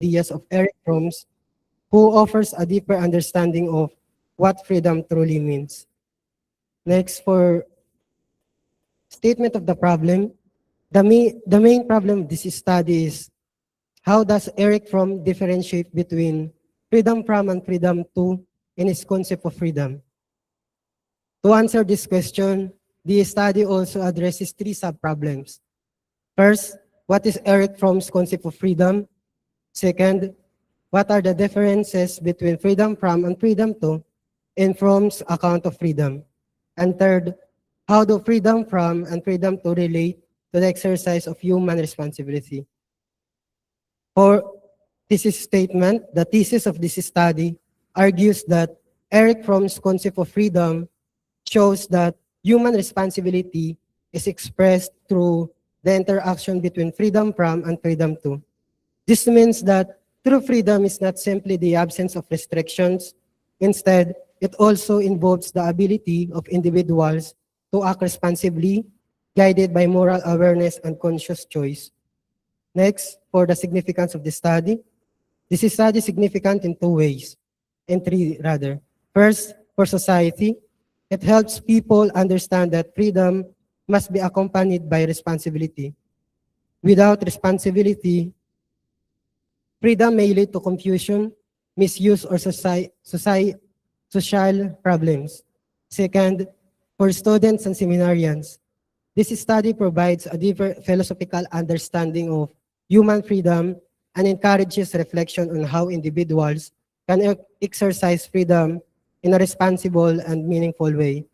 ideas of Eric Fromm's, who offers a deeper understanding of what freedom truly means. Next, for statement of the problem, the main problem of this study is how does Eric Fromm differentiate between freedom from and freedom to in his concept of freedom? To answer this question, the study also addresses three sub-problems. First, what is Eric Fromm's concept of freedom? Second, what are the differences between freedom from and freedom to in Fromm's account of freedom? And third, how do freedom from and freedom to relate to the exercise of human responsibility? For thesis statement, the thesis of this study argues that Eric Fromm's concept of freedom shows that human responsibility is expressed through the interaction between freedom from and freedom to. This means that true freedom is not simply the absence of restrictions. Instead, it also involves the ability of individuals to act responsibly, guided by moral awareness and conscious choice. Next, for the significance of the study. This study is significant in three rather. First, for society, it helps people understand that freedom must be accompanied by responsibility. Without responsibility, freedom may lead to confusion, misuse, or social problems. Second, for students and seminarians, this study provides a deeper philosophical understanding of human freedom and encourages reflection on how individuals can exercise freedom in a responsible and meaningful way.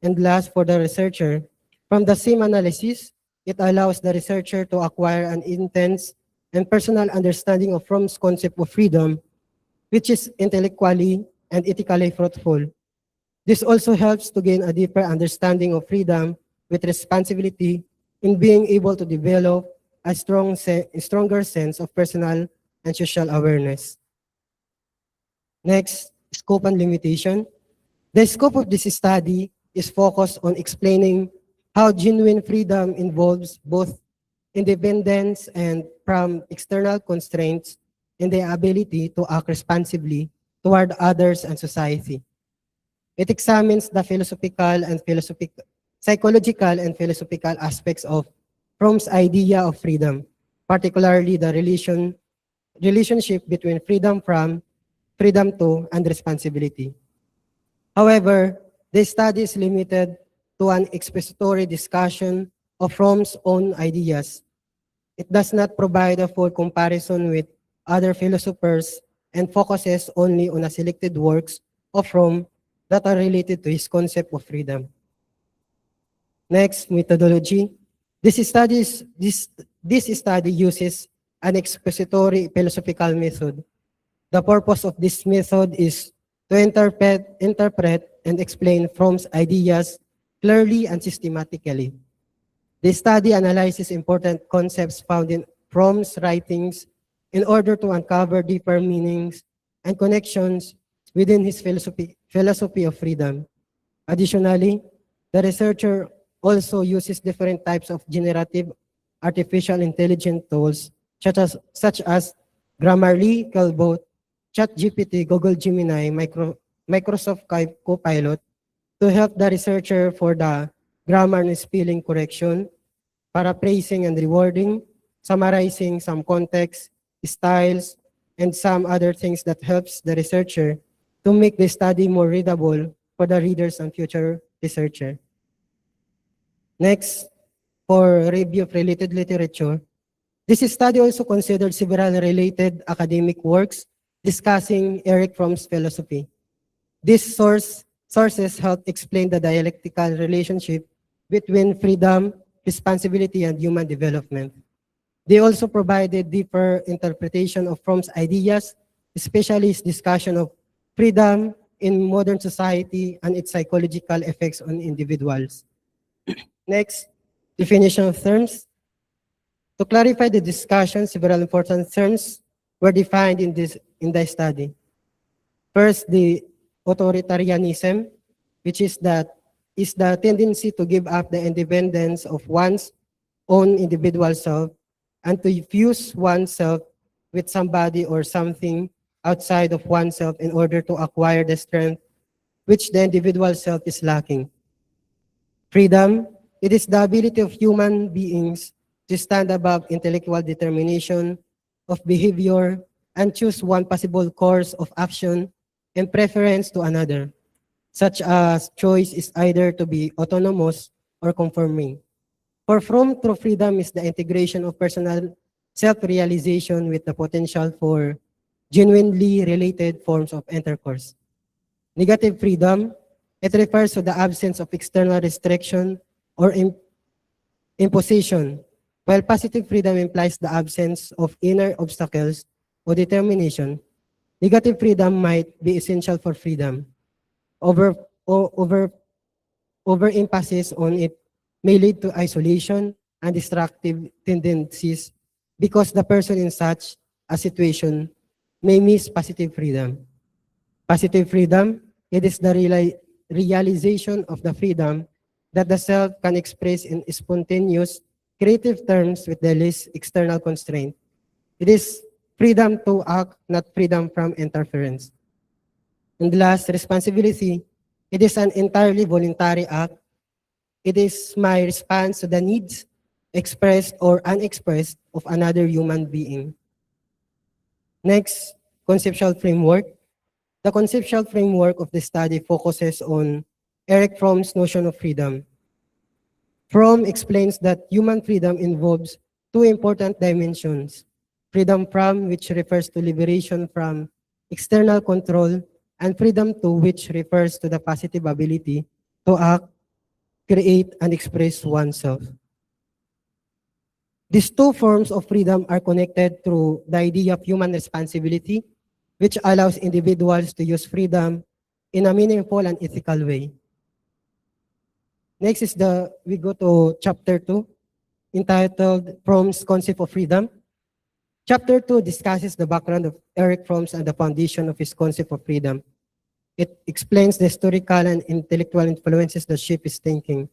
And last, for the researcher, from the same analysis, it allows the researcher to acquire an intense and personal understanding of Fromm's concept of freedom, which is intellectually and ethically fruitful. This also helps to gain a deeper understanding of freedom with responsibility in being able to develop a stronger sense of personal and social awareness. Next, scope and limitation. The scope of this study is focused on explaining how genuine freedom involves both independence and from external constraints and the ability to act responsibly toward others and society. It examines the psychological and philosophical aspects of Fromm's idea of freedom, particularly the relationship between freedom from, freedom to, and responsibility. However, the study is limited to an expository discussion of Fromm's own ideas. It does not provide a full comparison with other philosophers and focuses only on a selected works of Fromm that are related to his concept of freedom. Next, methodology. This study uses an expository philosophical method. The purpose of this method is to interpret and explain Fromm's ideas clearly and systematically. The study analyzes important concepts found in Fromm's writings in order to uncover deeper meanings and connections within his philosophy of freedom. Additionally, the researcher also uses different types of generative artificial intelligence tools such as Grammarly, Calbot, ChatGPT, Google Gemini, Microsoft Copilot to help the researcher for the grammar and spelling correction, paraphrasing and rewording, summarizing some context, styles, and some other things that helps the researcher to make the study more readable for the readers and future researcher. Next, for review of related literature, this study also considered several related academic works discussing Eric Fromm's philosophy. These sources help explain the dialectical relationship between freedom, responsibility, and human development. They also provided deeper interpretation of Fromm's ideas, especially his discussion of freedom in modern society and its psychological effects on individuals. Next, definition of terms. To clarify the discussion, several important terms were defined in the study. First, the authoritarianism, which is the tendency to give up the independence of one's own individual self and to fuse oneself with somebody or something outside of oneself in order to acquire the strength which the individual self is lacking. Freedom, it is the ability of human beings to stand above intellectual determination of behavior and choose one possible course of action in preference to another, such as choice is either to be autonomous or conforming. For Fromm, true freedom is the integration of personal self-realization with the potential for genuinely related forms of intercourse. Negative freedom, it refers to the absence of external restriction or imposition, while positive freedom implies the absence of inner obstacles or determination. Negative freedom might be essential for freedom. Over, o- over, Overemphasis on it may lead to isolation and destructive tendencies because the person in such a situation may miss positive freedom. Positive freedom, it is the realization of the freedom that the self can express in spontaneous, creative terms with the least external constraint. It is freedom to act, not freedom from interference. And last, responsibility, it is an entirely voluntary act. It is my response to the needs, expressed or unexpressed, of another human being. Next, conceptual framework. The conceptual framework of the study focuses on Eric Fromm's notion of freedom. Fromm explains that human freedom involves two important dimensions: freedom from, which refers to liberation from external control, and freedom to, which refers to the positive ability to act, create, and express oneself. These two forms of freedom are connected through the idea of human responsibility, which allows individuals to use freedom in a meaningful and ethical way. Next is we go to chapter 2, entitled Fromm's Concept of Freedom. Chapter 2 discusses the background of Eric Fromm's and the foundation of his concept of freedom. It explains the historical and intellectual influences that shape his thinking.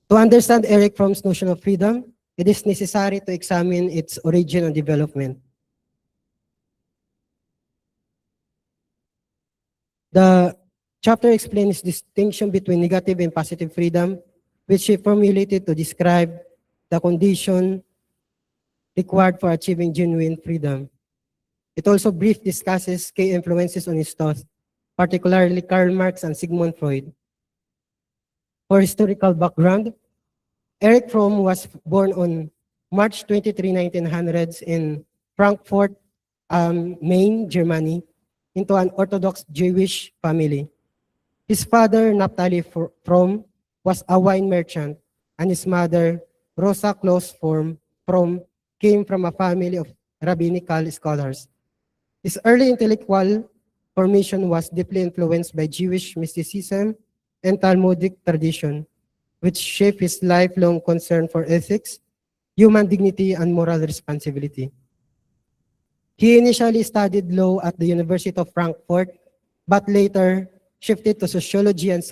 To understand Eric Fromm's notion of freedom, it is necessary to examine its origin and development. The chapter explains distinction between negative and positive freedom, which he formulated to describe the condition required for achieving genuine freedom. It also briefly discusses key influences on his thought, particularly Karl Marx and Sigmund Freud. For historical background, Eric Fromm was born on March 23, 1900s in Frankfurt, Main, Germany, into an Orthodox Jewish family. His father, Naphtali Fromm, was a wine merchant, and his mother, Rosa Claus Fromm, came from a family of rabbinical scholars. His early intellectual formation was deeply influenced by Jewish mysticism and Talmudic tradition, which shaped his lifelong concern for ethics, human dignity, and moral responsibility. He initially studied law at the University of Frankfurt, but later shifted to sociology and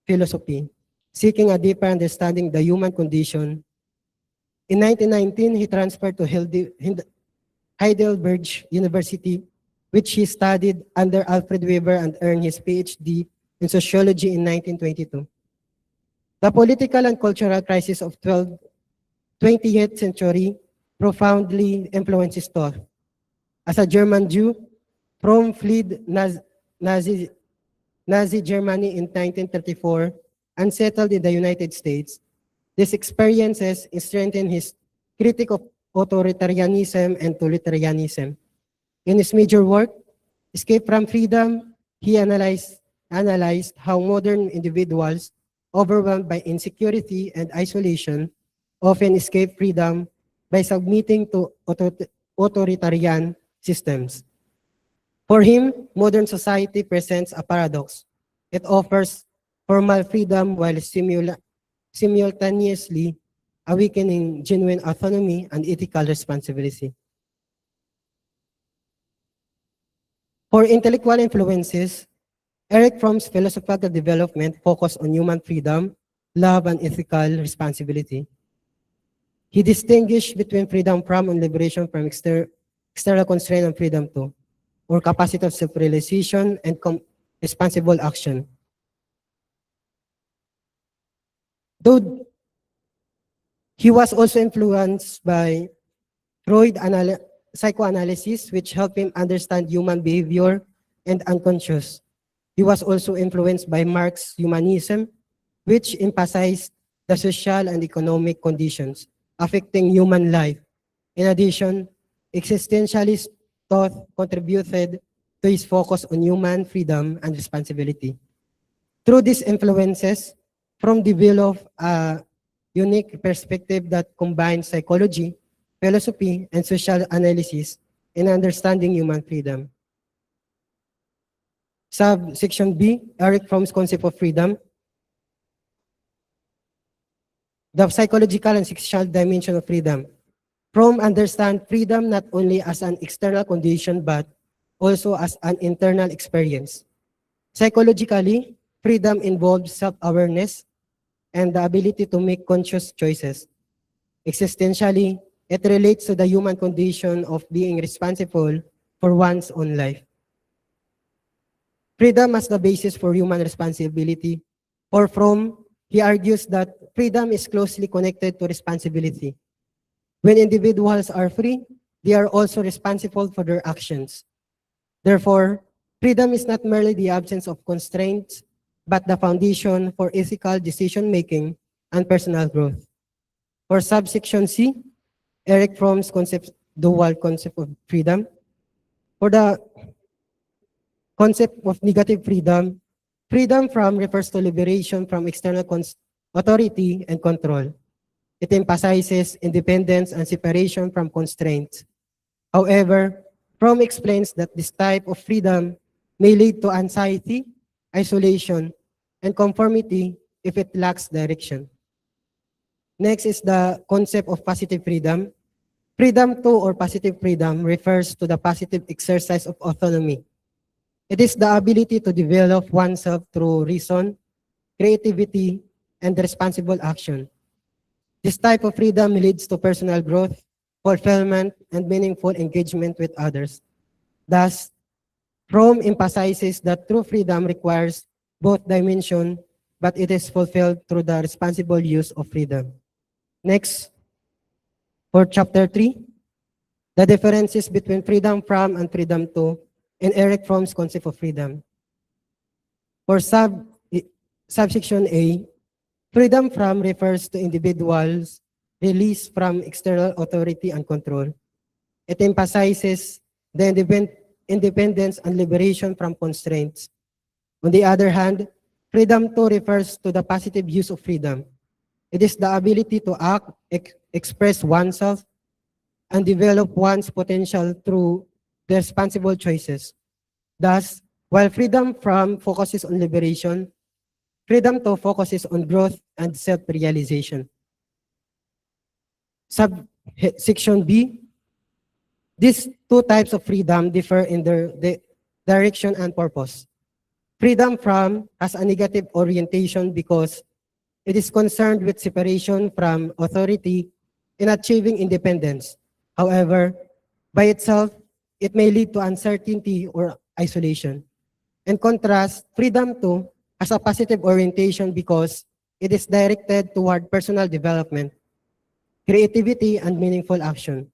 philosophy, seeking a deeper understanding of the human condition. In 1919, he transferred to Heidelberg University, which he studied under Alfred Weber and earned his PhD in sociology in 1922. The political and cultural crisis of 20th century profoundly influenced his thought. As a German Jew, Fromm fled Nazi Germany in 1934 and settled in the United States. These experiences strengthened his critique of authoritarianism and totalitarianism. In his major work, Escape from Freedom, he analyzed how modern individuals, overwhelmed by insecurity and isolation, often escape freedom by submitting to authoritarian systems. For him, modern society presents a paradox. It offers formal freedom while simultaneously awakening genuine autonomy and ethical responsibility. For intellectual influences, Eric Fromm's philosophical development focused on human freedom, love, and ethical responsibility. He distinguished between freedom from and liberation from external constraint and freedom to, or capacity of self-realization and responsible action. Though he was also influenced by Freud psychoanalysis, which helped him understand human behavior and unconscious. He was also influenced by Marx's humanism, which emphasized the social and economic conditions affecting human life. In addition, existentialist thought contributed to his focus on human freedom and responsibility. Through these influences, Fromm developed a unique perspective that combines psychology, philosophy, and social analysis in understanding human freedom. Subsection B, Eric Fromm's concept of freedom. The psychological and social dimension of freedom. Fromm understands freedom not only as an external condition but also as an internal experience. Psychologically, freedom involves self-awareness and the ability to make conscious choices. Existentially, it relates to the human condition of being responsible for one's own life. Freedom as the basis for human responsibility. For Fromm, he argues that freedom is closely connected to responsibility. When individuals are free, they are also responsible for their actions. Therefore, freedom is not merely the absence of constraints, but the foundation for ethical decision-making and personal growth. For subsection C, Eric Fromm's dual concept of freedom. For the concept of negative freedom, freedom from refers to liberation from external authority and control. It emphasizes independence and separation from constraints. However, Fromm explains that this type of freedom may lead to anxiety, isolation, and conformity if it lacks direction. Next is the concept of positive freedom. Freedom to or positive freedom refers to the positive exercise of autonomy. It is the ability to develop oneself through reason, creativity, and responsible action. This type of freedom leads to personal growth, fulfillment, and meaningful engagement with others. Thus, Fromm emphasizes that true freedom requires both dimensions, but it is fulfilled through the responsible use of freedom. Next, for chapter 3, the differences between freedom from and freedom to, and Eric Fromm's concept of freedom. For subsection A, freedom from refers to individuals released from external authority and control. It emphasizes the independence and liberation from constraints. On the other hand, freedom to refers to the positive use of freedom. It is the ability to act, express oneself, and develop one's potential through the responsible choices. Thus, while freedom from focuses on liberation, freedom to focuses on growth and self-realization. Subsection B, these two types of freedom differ in their direction and purpose. Freedom from has a negative orientation because it is concerned with separation from authority in achieving independence. However, by itself, it may lead to uncertainty or isolation. In contrast, freedom to has a positive orientation because it is directed toward personal development, creativity, and meaningful action.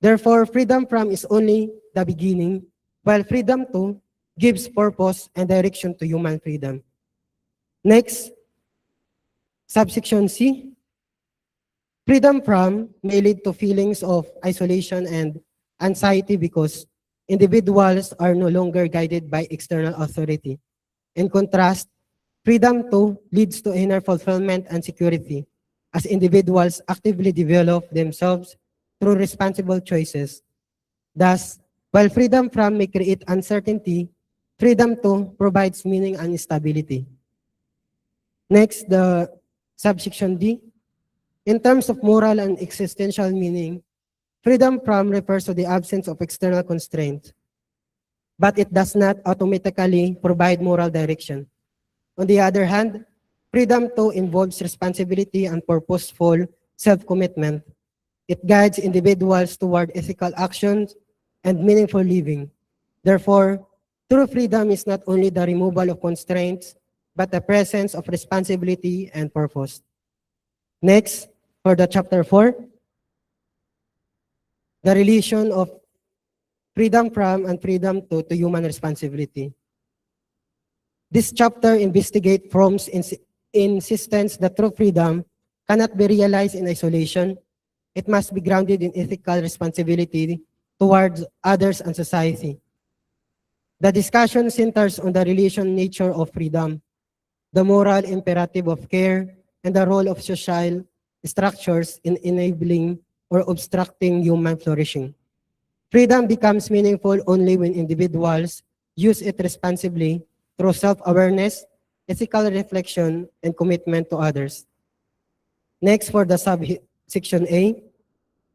Therefore, freedom from is only the beginning, while freedom to gives purpose and direction to human freedom. Next, subsection C, freedom from may lead to feelings of isolation and anxiety because individuals are no longer guided by external authority. In contrast, freedom to leads to inner fulfillment and security as individuals actively develop themselves through responsible choices. Thus, while freedom from may create uncertainty, freedom to provides meaning and stability. Next, the subsection D. In terms of moral and existential meaning, freedom from refers to the absence of external constraints, but it does not automatically provide moral direction. On the other hand, freedom to involves responsibility and purposeful self-commitment, It guides individuals toward ethical actions and meaningful living. Therefore, true freedom is not only the removal of constraints, but the presence of responsibility and purpose. Next, for the chapter 4, the relation of freedom from and freedom to human responsibility. This chapter investigates Fromm's insistence that true freedom cannot be realized in isolation. It must be grounded in ethical responsibility towards others and society. The discussion centers on the relation nature of freedom, the moral imperative of care, and the role of social structures in enabling or obstructing human flourishing. Freedom becomes meaningful only when individuals use it responsibly through self-awareness, ethical reflection, and commitment to others. Next, for the subsection A,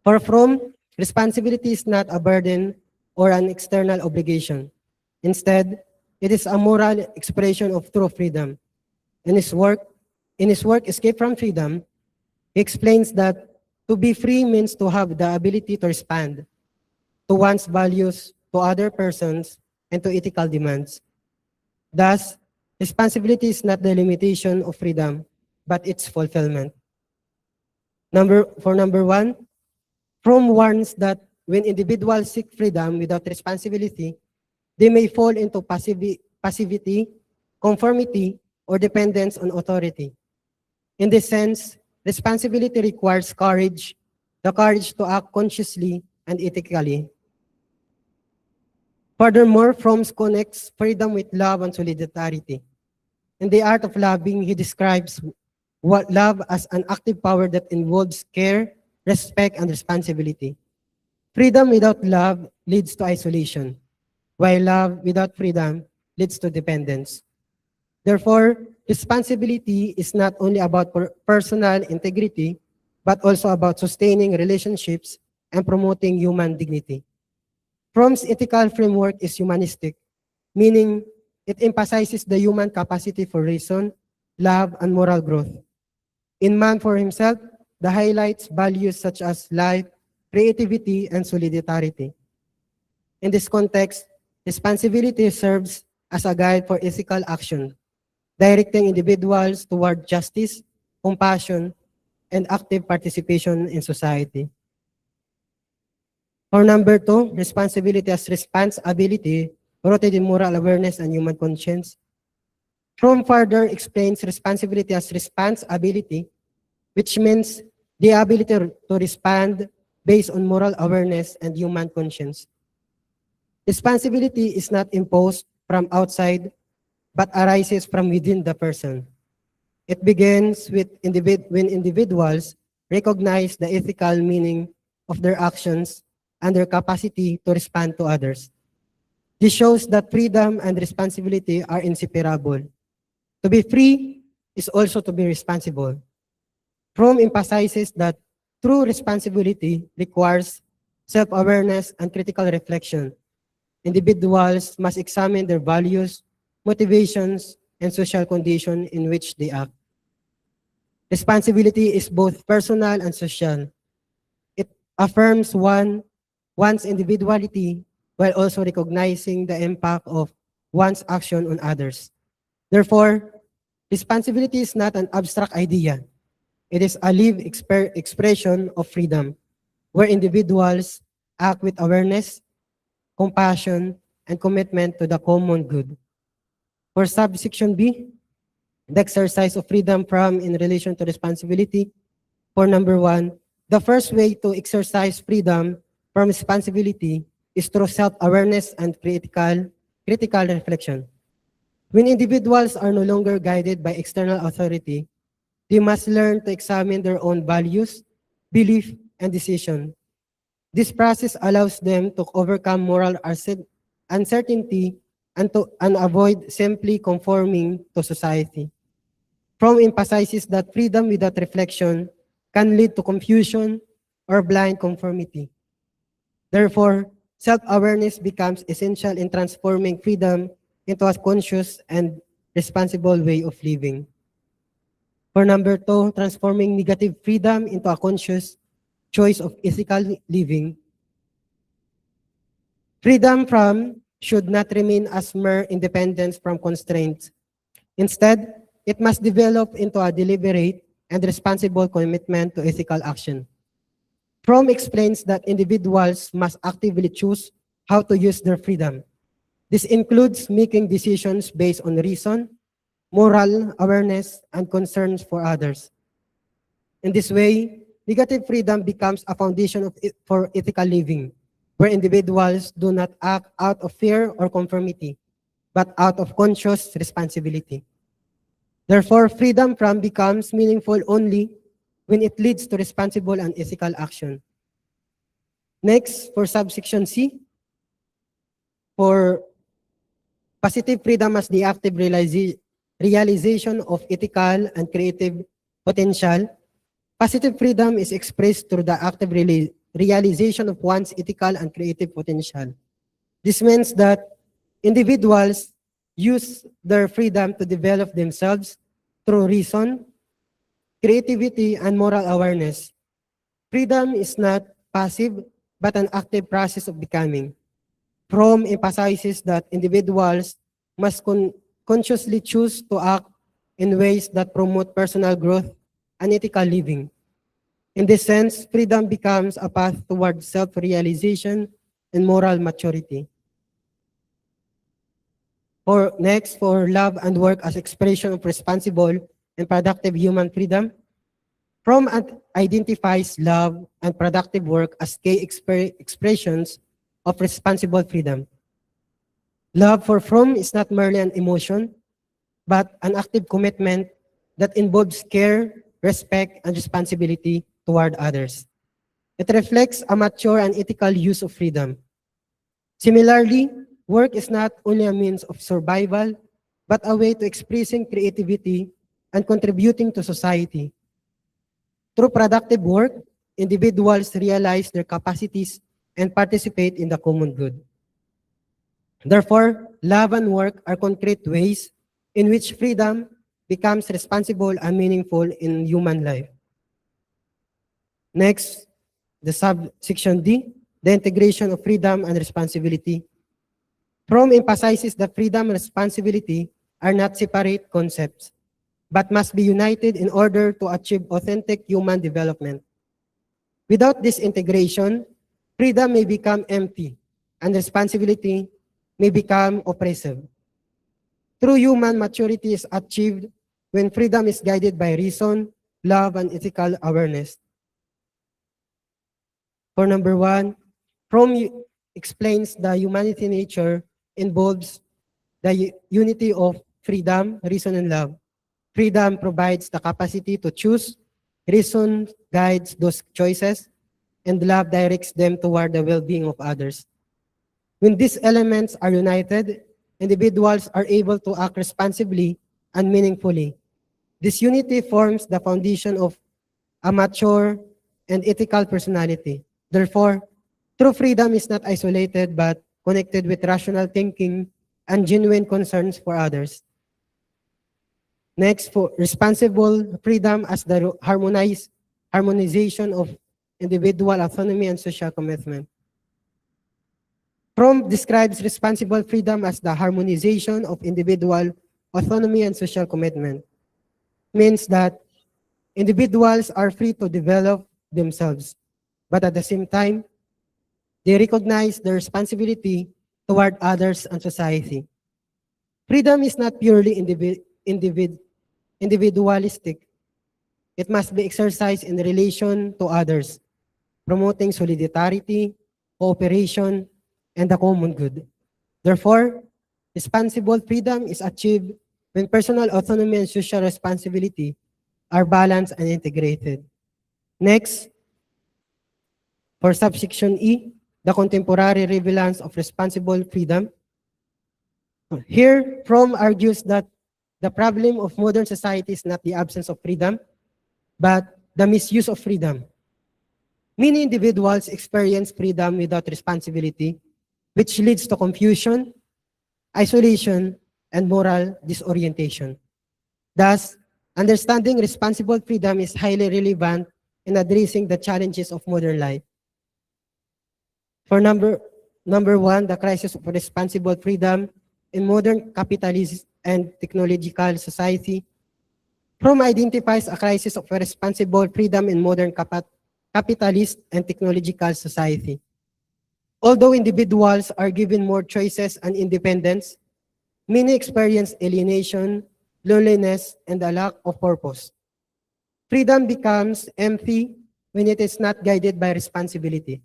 for Fromm, responsibility is not a burden or an external obligation. Instead, it is a moral expression of true freedom. In his work, Escape from Freedom, he explains that to be free means to have the ability to respond to one's values, to other persons, and to ethical demands. Thus, responsibility is not the limitation of freedom, but its fulfillment. Number one, Fromm warns that when individuals seek freedom without responsibility, they may fall into passivity, conformity, or dependence on authority. In this sense, responsibility requires courage, the courage to act consciously and ethically. Furthermore, Fromm connects freedom with love and solidarity. In The Art of Loving, he describes what love as an active power that involves care, respect, and responsibility. Freedom without love leads to isolation, while love without freedom leads to dependence. Therefore, responsibility is not only about personal integrity, but also about sustaining relationships and promoting human dignity. Fromm's ethical framework is humanistic, meaning it emphasizes the human capacity for reason, love, and moral growth. In Man for Himself, the highlights values such as life, creativity, and solidarity. In this context, responsibility serves as a guide for ethical action, directing individuals toward justice, compassion, and active participation in society. For number two, responsibility as responsibility rooted in moral awareness and human conscience. Fromm further explains responsibility as responsibility, which means the ability to respond based on moral awareness and human conscience. Responsibility is not imposed from outside, but arises from within the person. It begins with when individuals recognize the ethical meaning of their actions and their capacity to respond to others. This shows that freedom and responsibility are inseparable. To be free is also to be responsible. Fromm emphasizes that true responsibility requires self-awareness and critical reflection. Individuals must examine their values, motivations, and social condition in which they act. Responsibility is both personal and social. It affirms one's individuality while also recognizing the impact of one's action on others. Therefore, responsibility is not an abstract idea. It is a lived expression of freedom, where individuals act with awareness, compassion, and commitment to the common good. For subsection B, the exercise of freedom from in relation to responsibility. For number one, the first way to exercise freedom from responsibility is through self-awareness and critical reflection. When individuals are no longer guided by external authority, they must learn to examine their own values, belief, and decision. This process allows them to overcome moral uncertainty and avoid simply conforming to society. Fromm emphasizes that freedom without reflection can lead to confusion or blind conformity. Therefore, self-awareness becomes essential in transforming freedom into a conscious and responsible way of living. For number two, transforming negative freedom into a conscious choice of ethical living, freedom from should not remain as mere independence from constraints. Instead, it must develop into a deliberate and responsible commitment to ethical action. Fromm explains that individuals must actively choose how to use their freedom. This includes making decisions based on reason, moral awareness, and concerns for others. In this way, negative freedom becomes a foundation for ethical living, where individuals do not act out of fear or conformity, but out of conscious responsibility. Therefore, freedom from becomes meaningful only when it leads to responsible and ethical action. Next, for subsection C, for positive freedom as the active realization of ethical and creative potential. Positive freedom is expressed through the active realization of one's ethical and creative potential. This means that individuals use their freedom to develop themselves through reason, creativity, and moral awareness. Freedom is not passive, but an active process of becoming. Fromm emphasizes that individuals must consciously choose to act in ways that promote personal growth and ethical living. In this sense, freedom becomes a path toward self-realization and moral maturity. For love and work as expression of responsible and productive human freedom, Fromm identifies love and productive work as key expressions of responsible freedom. Love for Fromm is not merely an emotion, but an active commitment that involves care, respect, and responsibility toward others. It reflects a mature and ethical use of freedom. Similarly, work is not only a means of survival, but a way to expressing creativity and contributing to society. Through productive work, individuals realize their capacities and participate in the common good. Therefore, love and work are concrete ways in which freedom becomes responsible and meaningful in human life. Next, the subsection D, the integration of freedom and responsibility. Fromm emphasizes that freedom and responsibility are not separate concepts, but must be united in order to achieve authentic human development. Without this integration, freedom may become empty, and responsibility may become oppressive. True human maturity is achieved when freedom is guided by reason, love, and ethical awareness. For number 1, Fromm explains the humanity nature involves the unity of freedom, reason, and love. Freedom provides the capacity to choose, reason guides those choices, and love directs them toward the well-being of others. When these elements are united, individuals are able to act responsibly and meaningfully. This unity forms the foundation of a mature and ethical personality. Therefore, true freedom is not isolated but connected with rational thinking and genuine concerns for others. Next, for responsible freedom as the harmonization of individual autonomy and social commitment. Fromm describes responsible freedom as the harmonization of individual autonomy and social commitment. Means that individuals are free to develop themselves, but at the same time, they recognize their responsibility toward others and society. Freedom is not purely individualistic. It must be exercised in relation to others, promoting solidarity, cooperation, and the common good. Therefore, responsible freedom is achieved when personal autonomy and social responsibility are balanced and integrated. Next, for subsection E, the contemporary relevance of responsible freedom. Here, Fromm argues that the problem of modern society is not the absence of freedom, but the misuse of freedom. Many individuals experience freedom without responsibility, which leads to confusion, isolation, and moral disorientation. Thus, understanding responsible freedom is highly relevant in addressing the challenges of modern life. For number one, the crisis of responsible freedom in modern capitalist and technological society. Fromm identifies a crisis of responsible freedom in modern capitalist and technological society. Although individuals are given more choices and independence, many experience alienation, loneliness, and a lack of purpose. Freedom becomes empty when it is not guided by responsibility.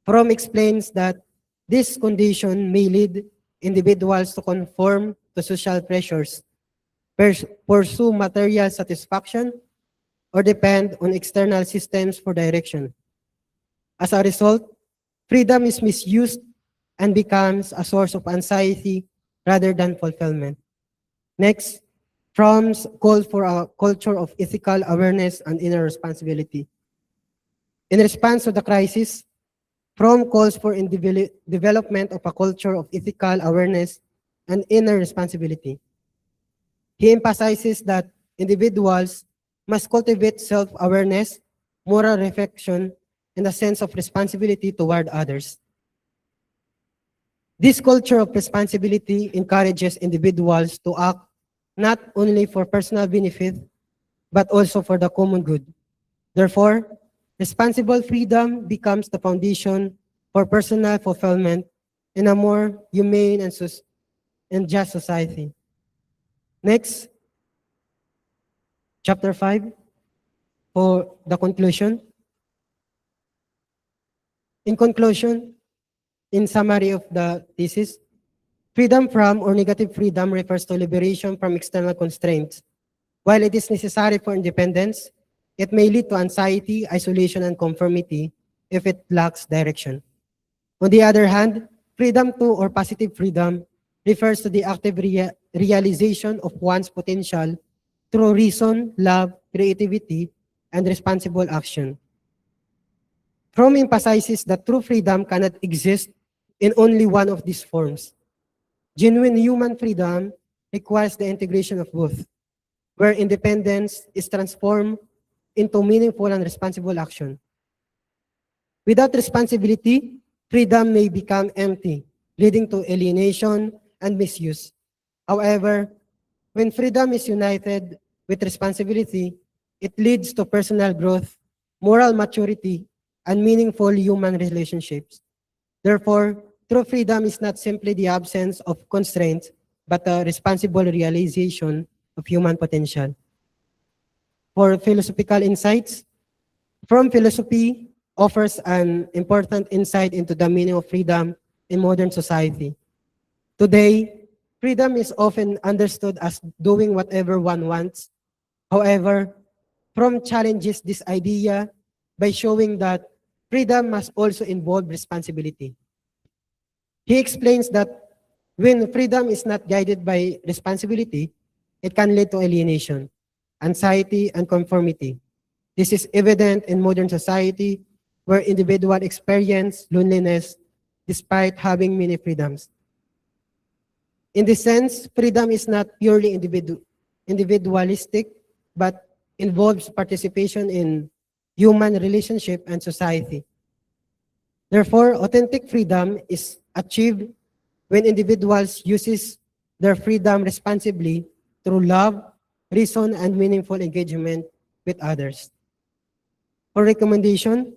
Fromm explains that this condition may lead individuals to conform to social pressures, pursue material satisfaction, or depend on external systems for direction. As a result, freedom is misused and becomes a source of anxiety rather than fulfillment. Next, Fromm's call for a culture of ethical awareness and inner responsibility. In response to the crisis, Fromm calls for development of a culture of ethical awareness and inner responsibility. He emphasizes that individuals must cultivate self-awareness, moral reflection, and a sense of responsibility toward others. This culture of responsibility encourages individuals to act not only for personal benefit, but also for the common good. Therefore, responsible freedom becomes the foundation for personal fulfillment in a more humane and just society. Next, chapter 5, for the conclusion. In conclusion, in summary of the thesis, freedom from or negative freedom refers to liberation from external constraints. While it is necessary for independence, it may lead to anxiety, isolation, and conformity if it lacks direction. On the other hand, freedom to or positive freedom refers to the active realization of one's potential through reason, love, creativity, and responsible action. Fromm emphasizes that true freedom cannot exist in only one of these forms. Genuine human freedom requires the integration of both, where independence is transformed into meaningful and responsible action. Without responsibility, freedom may become empty, leading to alienation and misuse. However, when freedom is united with responsibility, it leads to personal growth, moral maturity, and meaningful human relationships. Therefore, true freedom is not simply the absence of constraints, but a responsible realization of human potential. For philosophical insights, Fromm philosophy offers an important insight into the meaning of freedom in modern society. Today, freedom is often understood as doing whatever one wants. However, Fromm challenges this idea by showing that freedom must also involve responsibility. He explains that when freedom is not guided by responsibility, it can lead to alienation, anxiety, and conformity. This is evident in modern society where individuals experience loneliness despite having many freedoms. In this sense, freedom is not purely individualistic, but involves participation in human relationship and society. Therefore, authentic freedom is achieved when individuals uses their freedom responsibly through love, reason, and meaningful engagement with others. For recommendation,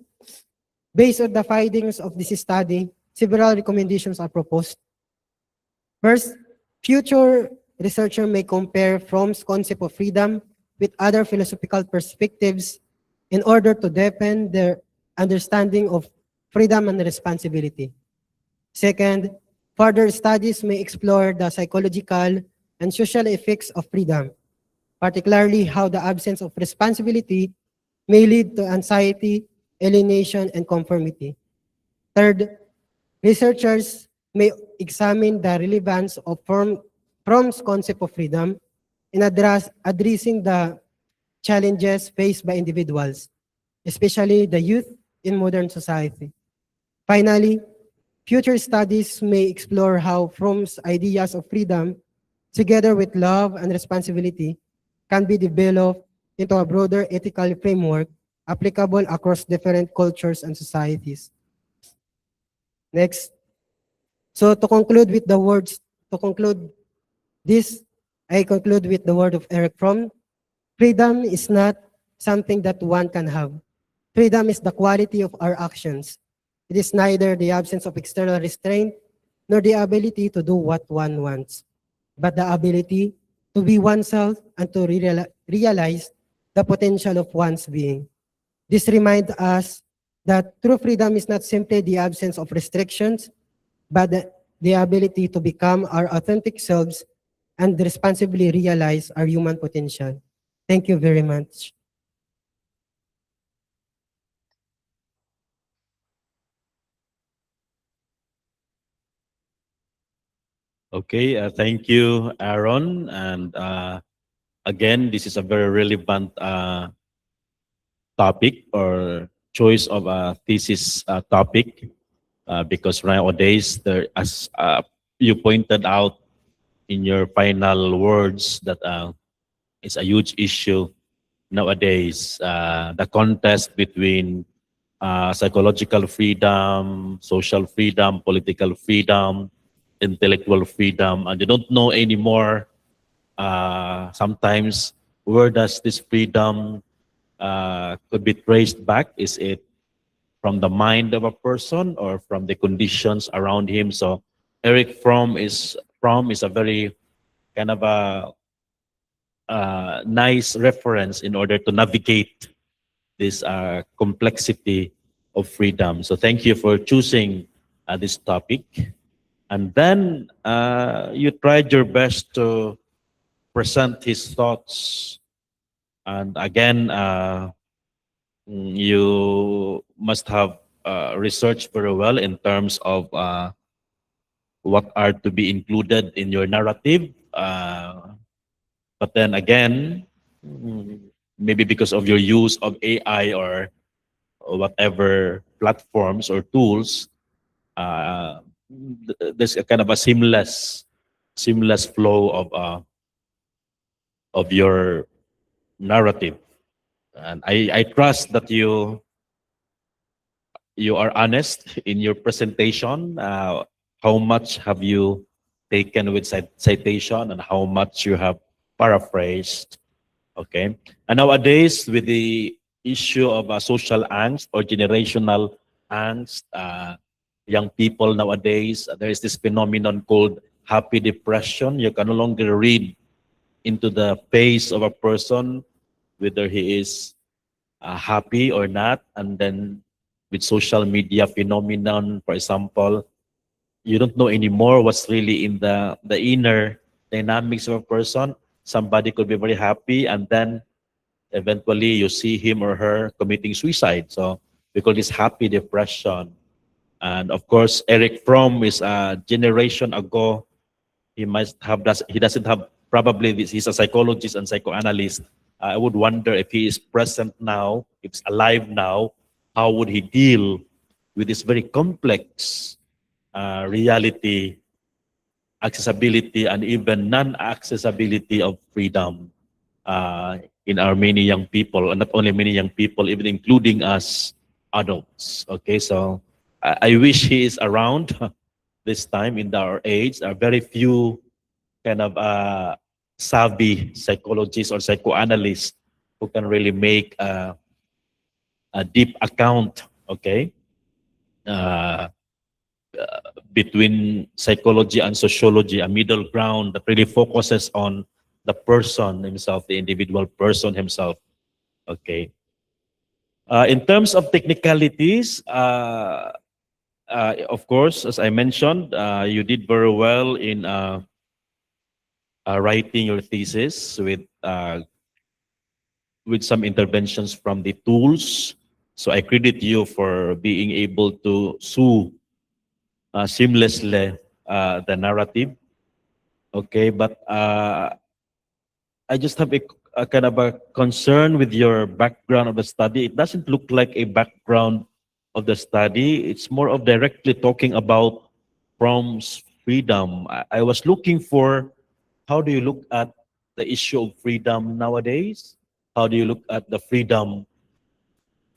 based on the findings of this study, several recommendations are proposed. First, future researchers may compare Fromm's concept of freedom with other philosophical perspectives in order to deepen their understanding of freedom and responsibility. Second, further studies may explore the psychological and social effects of freedom, particularly how the absence of responsibility may lead to anxiety, alienation, and conformity. Third, researchers may examine the relevance of Fromm's concept of freedom in addressing the challenges faced by individuals, especially the youth in modern society. Finally, future studies may explore how Fromm's ideas of freedom, together with love and responsibility, can be developed into a broader ethical framework applicable across different cultures and societies. Next. So to conclude this, I conclude with the word of Eric Fromm. Freedom is not something that one can have. Freedom is the quality of our actions. It is neither the absence of external restraint nor the ability to do what one wants, but the ability to be oneself and to realize the potential of one's being. This reminds us that true freedom is not simply the absence of restrictions, but the ability to become our authentic selves and responsibly realize our human potential. Thank you very much. Okay, thank you, Aaron. And again, this is a very relevant topic or choice of a thesis topic because nowadays, there, as you pointed out in your final words, that it's a huge issue nowadays. The contest between psychological freedom, social freedom, political freedom, intellectual freedom, and you don't know anymore sometimes where does this freedom could be traced back. Is it from the mind of a person or from the conditions around him? So Eric Fromm is a very kind of a nice reference in order to navigate this complexity of freedom. So thank you for choosing this topic. And then you tried your best to present his thoughts. And again, you must have researched very well in terms of what are to be included in your narrative. But then again, maybe because of your use of AI or whatever platforms or tools, uh, there's a kind of a seamless flow of your narrative. And I trust that you are honest in your presentation. How much have you taken with citation and how much you have paraphrased? Okay. And nowadays, with the issue of social angst or generational angst, young people nowadays, there is this phenomenon called happy depression. You can no longer read into the face of a person, whether he is happy or not. And then with social media phenomenon, for example, you don't know anymore what's really in the inner dynamics of a person. Somebody could be very happy and then eventually you see him or her committing suicide. So we call this happy depression. And of course, Eric Fromm is a generation ago. He doesn't have probably this. He's a psychologist and psychoanalyst. I would wonder if he is present now, if he's alive now, how would he deal with this very complex reality, accessibility, and even non-accessibility of freedom in our many young people, and not only many young people, even including us adults. Okay, so I wish he is around this time in our age. There are very few kind of savvy psychologists or psychoanalysts who can really make a deep account, okay, uh, between psychology and sociology, a middle ground that really focuses on the person himself, the individual person himself. Okay. In terms of technicalities, of course, as I mentioned, you did very well in writing your thesis with some interventions from the tools. So I credit you for being able to sew seamlessly the narrative. Okay, but I just have a kind of a concern with your background of the study. It doesn't look like a background of the study. It's more of directly talking about From's freedom. I was looking for how do you look at the issue of freedom nowadays? How do you look at the freedom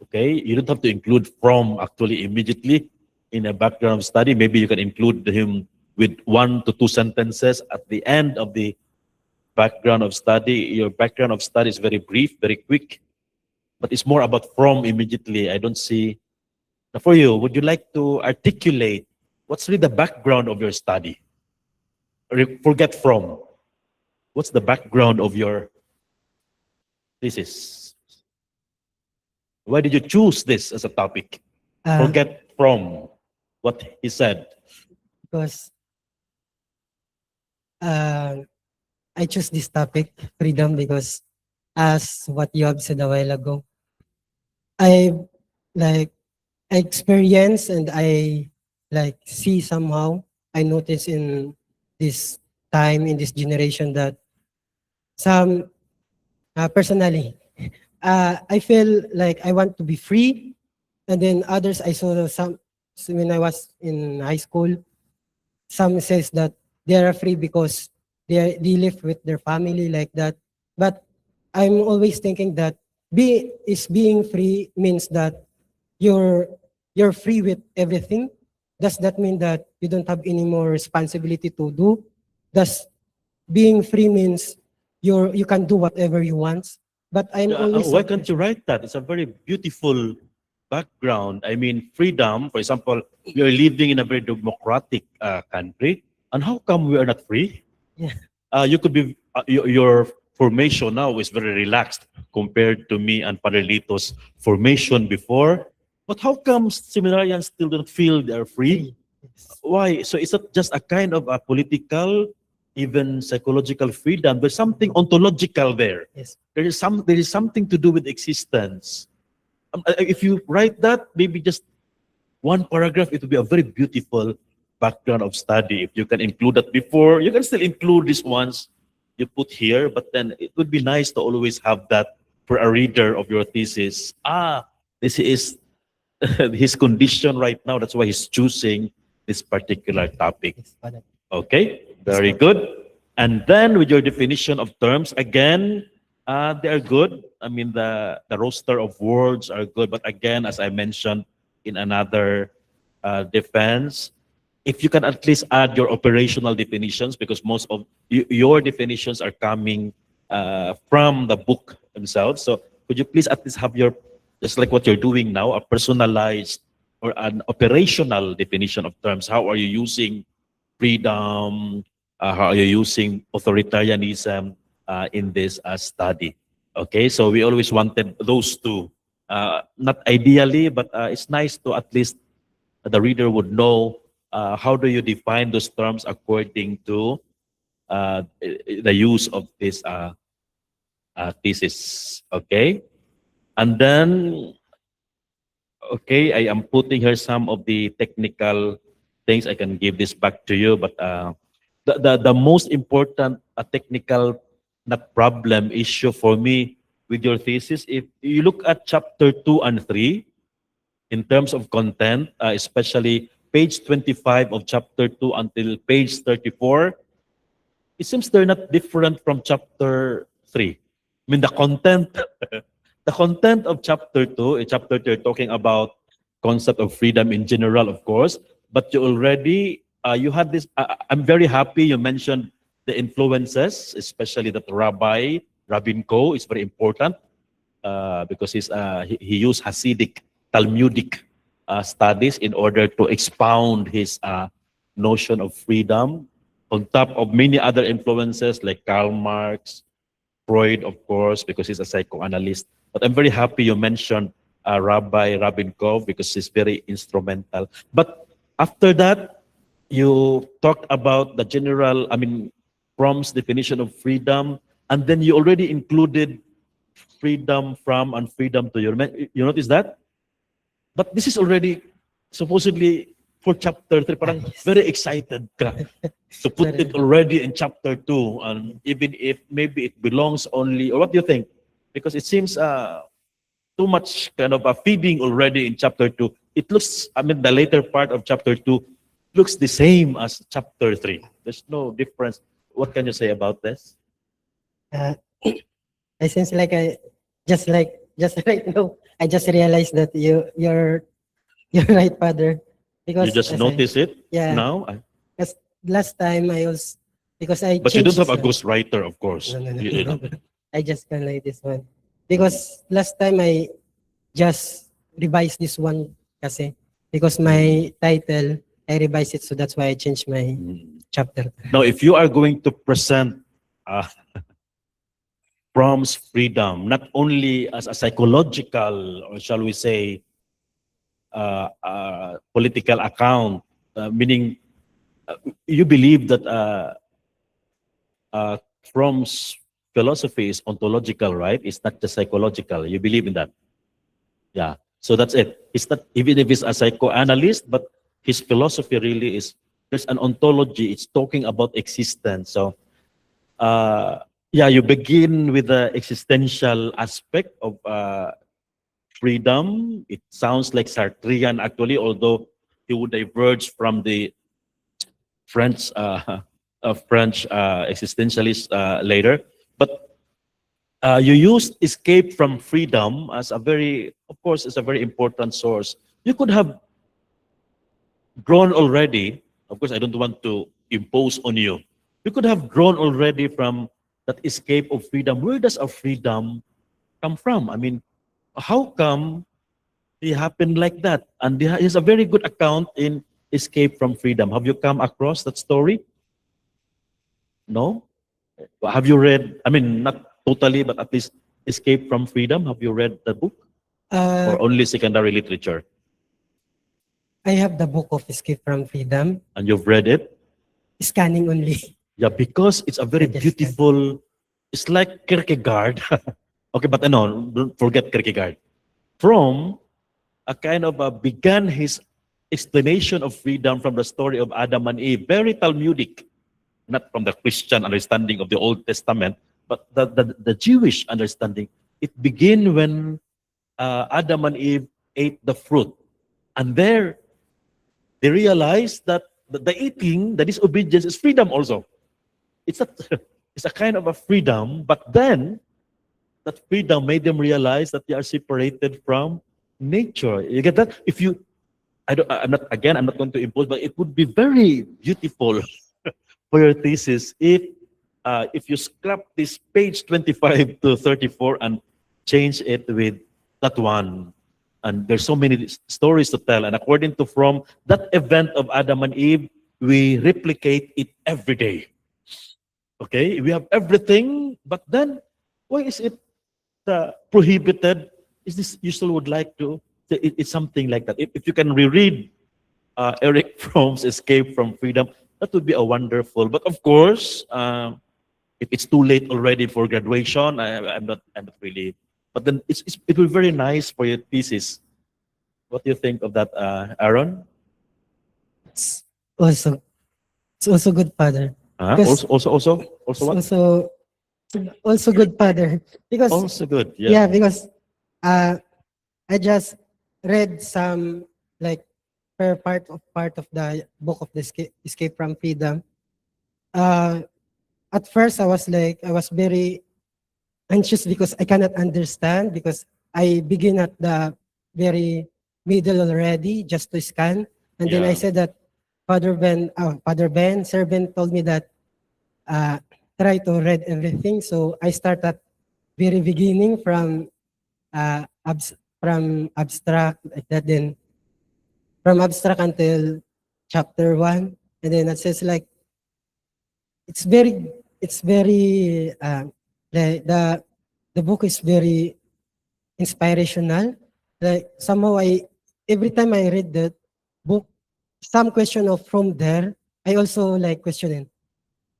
Okay, you don't have to include from actually immediately in a background of study. Maybe you can include him with 1 to 2 sentences at the end of the background of study. Your background of study is very brief, very quick, but it's more about from immediately. I don't see. Now for you, would you like to articulate what's really the background of your study? Forget from. What's the background of your thesis? Why did you choose this as a topic? Uh, Forget from what he said. because uh, I choose this topic, freedom, because as what you have said a while ago, I like I experience and I like see somehow I notice in this time in this generation that some personally I feel like I want to be free, and then others I saw some when I was in high school. Some says that they are free because they live with their family like that. But I'm always thinking that being free means that you're you're free with everything. Does that mean that you don't have any more responsibility to do? Does being free means you can do whatever you want? But I'm always Why can't you write that? It's a very beautiful background. I mean, freedom, for example, we are living in a very democratic country. And how come we are not free? Yeah. You could be, your formation now is very relaxed compared to me and Padre Lito's formation before. But how come seminarians still don't feel they are free? Yes. Why? So it's not just a kind of a political, even psychological freedom. There's something ontological there. Yes. There is something to do with existence. If you write that, maybe just one paragraph, it would be a very beautiful background of study. If you can include that before, you can still include these ones you put here, but then it would be nice to always have that for a reader of your thesis. This is his condition right now. That's why he's choosing this particular topic. Yes, Father. Okay, very good. And then with your definition of terms, again, they are good. I mean, the roster of words are good. But again, as I mentioned in another defense, if you can at least add your operational definitions, because most of your definitions are coming from the book themselves. So could you please at least have your, just like what you're doing now, a personalized or an operational definition of terms? How are you using freedom? How are you using authoritarianism in this study? Okay, so we always wanted those two. Not ideally, but it's nice to at least the reader would know how do you define those terms according to the use of this thesis. Okay, and then okay, I am putting here some of the technical things. I can give this back to you, but the most important technical not problem issue for me with your thesis, if you look at chapter 2 and 3 in terms of content, especially page 25 of chapter 2 until page 34, it seems they're not different from chapter 3. I mean, the content, the content of chapter 2, in chapter 2, talking about concept of freedom in general, of course, but you already, you had this, I'm very happy you mentioned the influences, especially that Rabin Ko is very important because he used Hasidic, Talmudic studies in order to expound his notion of freedom on top of many other influences like Karl Marx, Freud, of course, because he's a psychoanalyst. But I'm very happy you mentioned Rabbi Rabinkov because he's very instrumental. But after that, you talked about the general, I mean, Fromm's definition of freedom, and then you already included freedom from and freedom to. You notice that? But this is already supposedly for chapter 3. Parang Yes. very excited ka to put it already in chapter 2. And even if maybe it belongs only, or what do you think? Because it seems too much kind of a feeding already in chapter 2. It looks, I mean, the later part of chapter 2 looks the same as chapter 3. There's no difference. What can you say about this? Uh, I sense like I just like right now I just realized that you're right, Father. You Because just as I notice it yeah, now, because last time I was because I but you don't changed have this a one. ghostwriter, of course. No, no, no, You no, know. no. I just can like this one because last time I just revised this one kasi because my title I revised it, so that's why I changed my Mm. chapter. Now, if you are going to present uh, Brahms freedom, not only as a psychological, or shall we say, political account, meaning you believe that Fromm's philosophy is ontological, right? It's not just psychological. You believe in that? Yeah. So that's it. It's not, even if he's a psychoanalyst, but his philosophy really is, there's an ontology. It's talking about existence. So uh, yeah, you begin with the existential aspect of freedom. It sounds like Sartrean actually, although he would diverge from the French existentialist later. But you used escape from freedom as a very, of course, it's a very important source. You could have grown already. Of course, I don't want to impose on you. You could have grown already from that escape of freedom. Where does our freedom come from? I mean, how come it happened like that? And there is a very good account in Escape from Freedom. Have you come across that story? No? Have you read, I mean, not totally, but at least Escape from Freedom? Have you read the book? Uh, Or only secondary literature? I have the book of Escape from Freedom, And you've read it? scanning only. Yeah, because it's a very I just scan. beautiful, it's like Kierkegaard. Okay, but no, don't forget Kierkegaard. From a kind of began his explanation of freedom from the story of Adam and Eve, very Talmudic, not from the Christian understanding of the Old Testament, but the Jewish understanding. It began when Adam and Eve ate the fruit. And there, they realized that the eating, the disobedience is freedom also. It's a, it's a kind of a freedom, but then that freedom made them realize that they are separated from nature. You get that? If you, I'm not going to impose, but it would be very beautiful for your thesis if you scrap this page 25 to 34 and change it with that one. And there's so many stories to tell. And according to Fromm, that event of Adam and Eve, we replicate it every day. Okay, we have everything, but then why is it prohibited? Is this you still would like to? It's something like that. If you can reread Eric Fromm's Escape from Freedom, that would be a wonderful. But of course, if it's too late already for graduation, I'm not really. But then it will be very nice for your thesis. What do you think of that, Aaron? It's also it's also good, Father. Because Also it's what? also good, Father. Because Also good. yeah, Yeah. because uh, I just read some like per part of the book of the Escape from Freedom. Uh, at first I was very anxious because I cannot understand because I begin at the very middle already just to scan. And then I Yeah. said that Father Ben, servant told me that uh, try to read everything. So I start at very beginning from abstract like that. Then from abstract until chapter 1. And then it says like, it's very, it's very, the book is very inspirational. Like somehow every time I read that book, some question of from there, I also like questioning.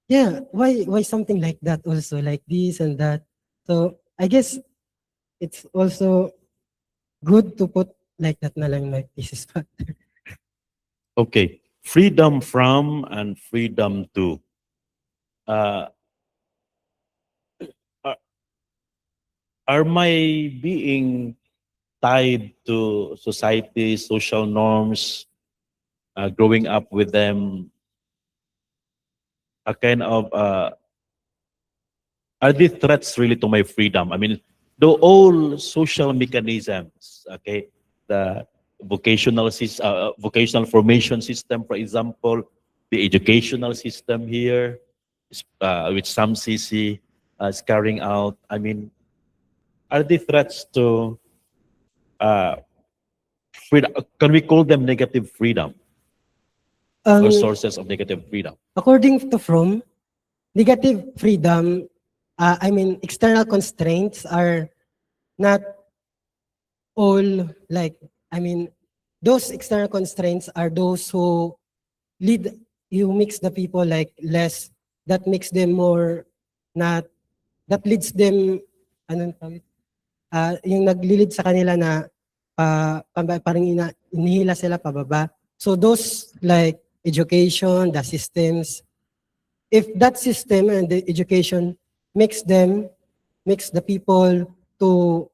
Yeah, why something like that also like this and that. So I guess it's also good to put like that na lang my thesis. Okay. Freedom from and freedom to. Uh, are, are my being tied to society, social norms, growing up with them, a kind of, are these threats really to my freedom? I mean, the all social mechanisms, okay, the vocational formation system, for example, the educational system here, which some CC is carrying out. I mean, are they threats to uh, freedom? Can we call them negative freedom or Ang sources of negative freedom? according to Fromm, negative freedom, external constraints are not all like, I mean, those external constraints are those who lead you mix the people like less, that makes them more not, that leads them, anong tawag? Yung naglilid sa kanila na parang inihila sila pababa. So those like education, the systems, if that system and the education makes them, makes the people to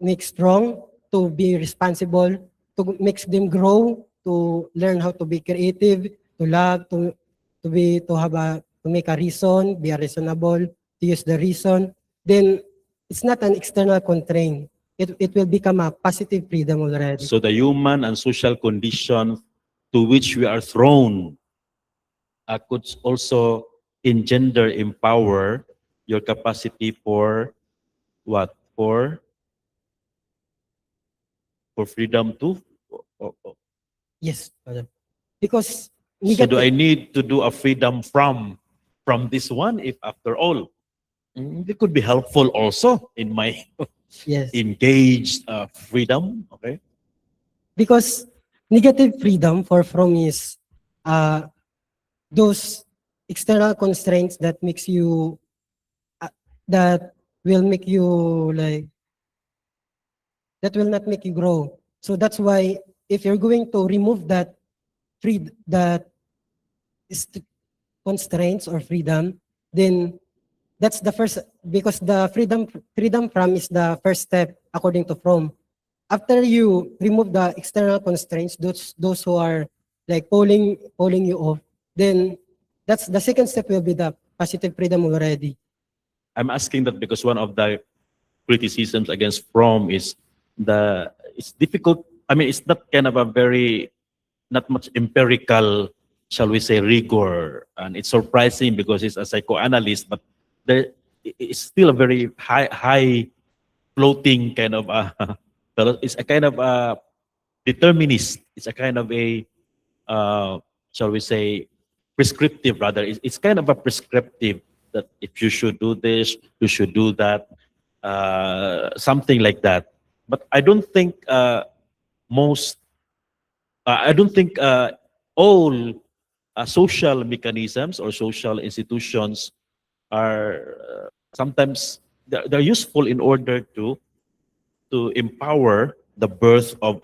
make strong, to be responsible, to makes them grow, to learn how to be creative, to love, to have a, to make a reason, be a reasonable, to use the reason, then it's not an external constraint. It will become a positive freedom already. So the human and social condition to which we are thrown could also engender, empower your capacity for what? For freedom too? Yes, Father. Because So do I negative, need to do a freedom from this one if after all it could be helpful also in my yes. engaged freedom, okay? Because negative freedom for from is uh, those external constraints that makes you that will make you like that will not make you grow. So that's why if you're going to remove that that constraints or freedom, then that's the first, because the freedom from is the first step according to Fromm. After you remove the external constraints, those who are like pulling you off, then that's the second step will be the positive freedom already. I'm asking that because one of the criticisms against Fromm is it's difficult. I mean, it's not kind of a very not much empirical, shall we say, rigor, and it's surprising because he's a psychoanalyst, but there it's still a very high floating kind of it's a kind of a determinist. It's a kind of a shall we say prescriptive rather. It's kind of a prescriptive that if you should do this, you should do that, something like that. But I don't think most I don't think all social mechanisms or social institutions are sometimes they're useful in order to empower the birth of